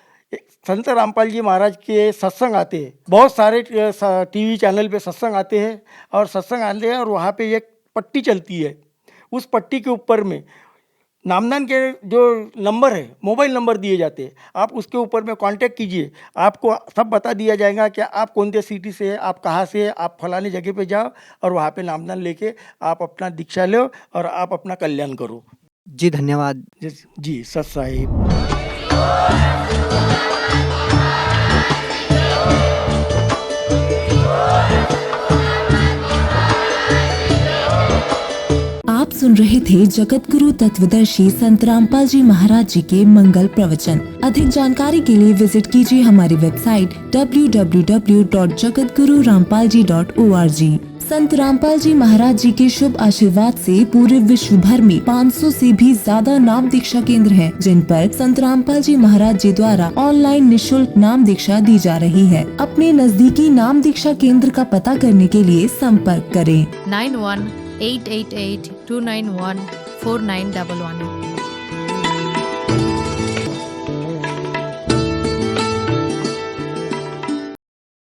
संत रामपाल जी महाराज के सत्संग आते हैं, बहुत सारे टीवी चैनल पे सत्संग आते हैं, और वहाँ पे एक पट्टी चलती है, उस पट्टी के ऊपर में नामदान के जो नंबर है, मोबाइल नंबर दिए जाते हैं, आप उसके ऊपर में कांटेक्ट कीजिए, आपको सब बता दिया जाएगा कि आप कौन से सिटी से है, आप कहाँ से है, आप फलाने जगह पे जाओ और वहाँ पे नामदान लेके आप अपना दीक्षा लो और आप अपना कल्याण करो। जी धन्यवाद। जी सत साहिब। आप सुन रहे थे जगत गुरु तत्वदर्शी संत रामपाल जी महाराज जी के मंगल प्रवचन। अधिक जानकारी के लिए विजिट कीजिए हमारी वेबसाइट www.jagatgururampalji.org। संत रामपाल जी महाराज जी के शुभ आशीर्वाद से पूरे विश्व भर में 500 से भी ज्यादा नाम दीक्षा केंद्र हैं, जिन पर संत रामपाल जी महाराज जी द्वारा ऑनलाइन निशुल्क नाम दीक्षा दी जा रही है। अपने नजदीकी नाम दीक्षा केंद्र का पता करने के लिए संपर्क करें 91 888 291 4911।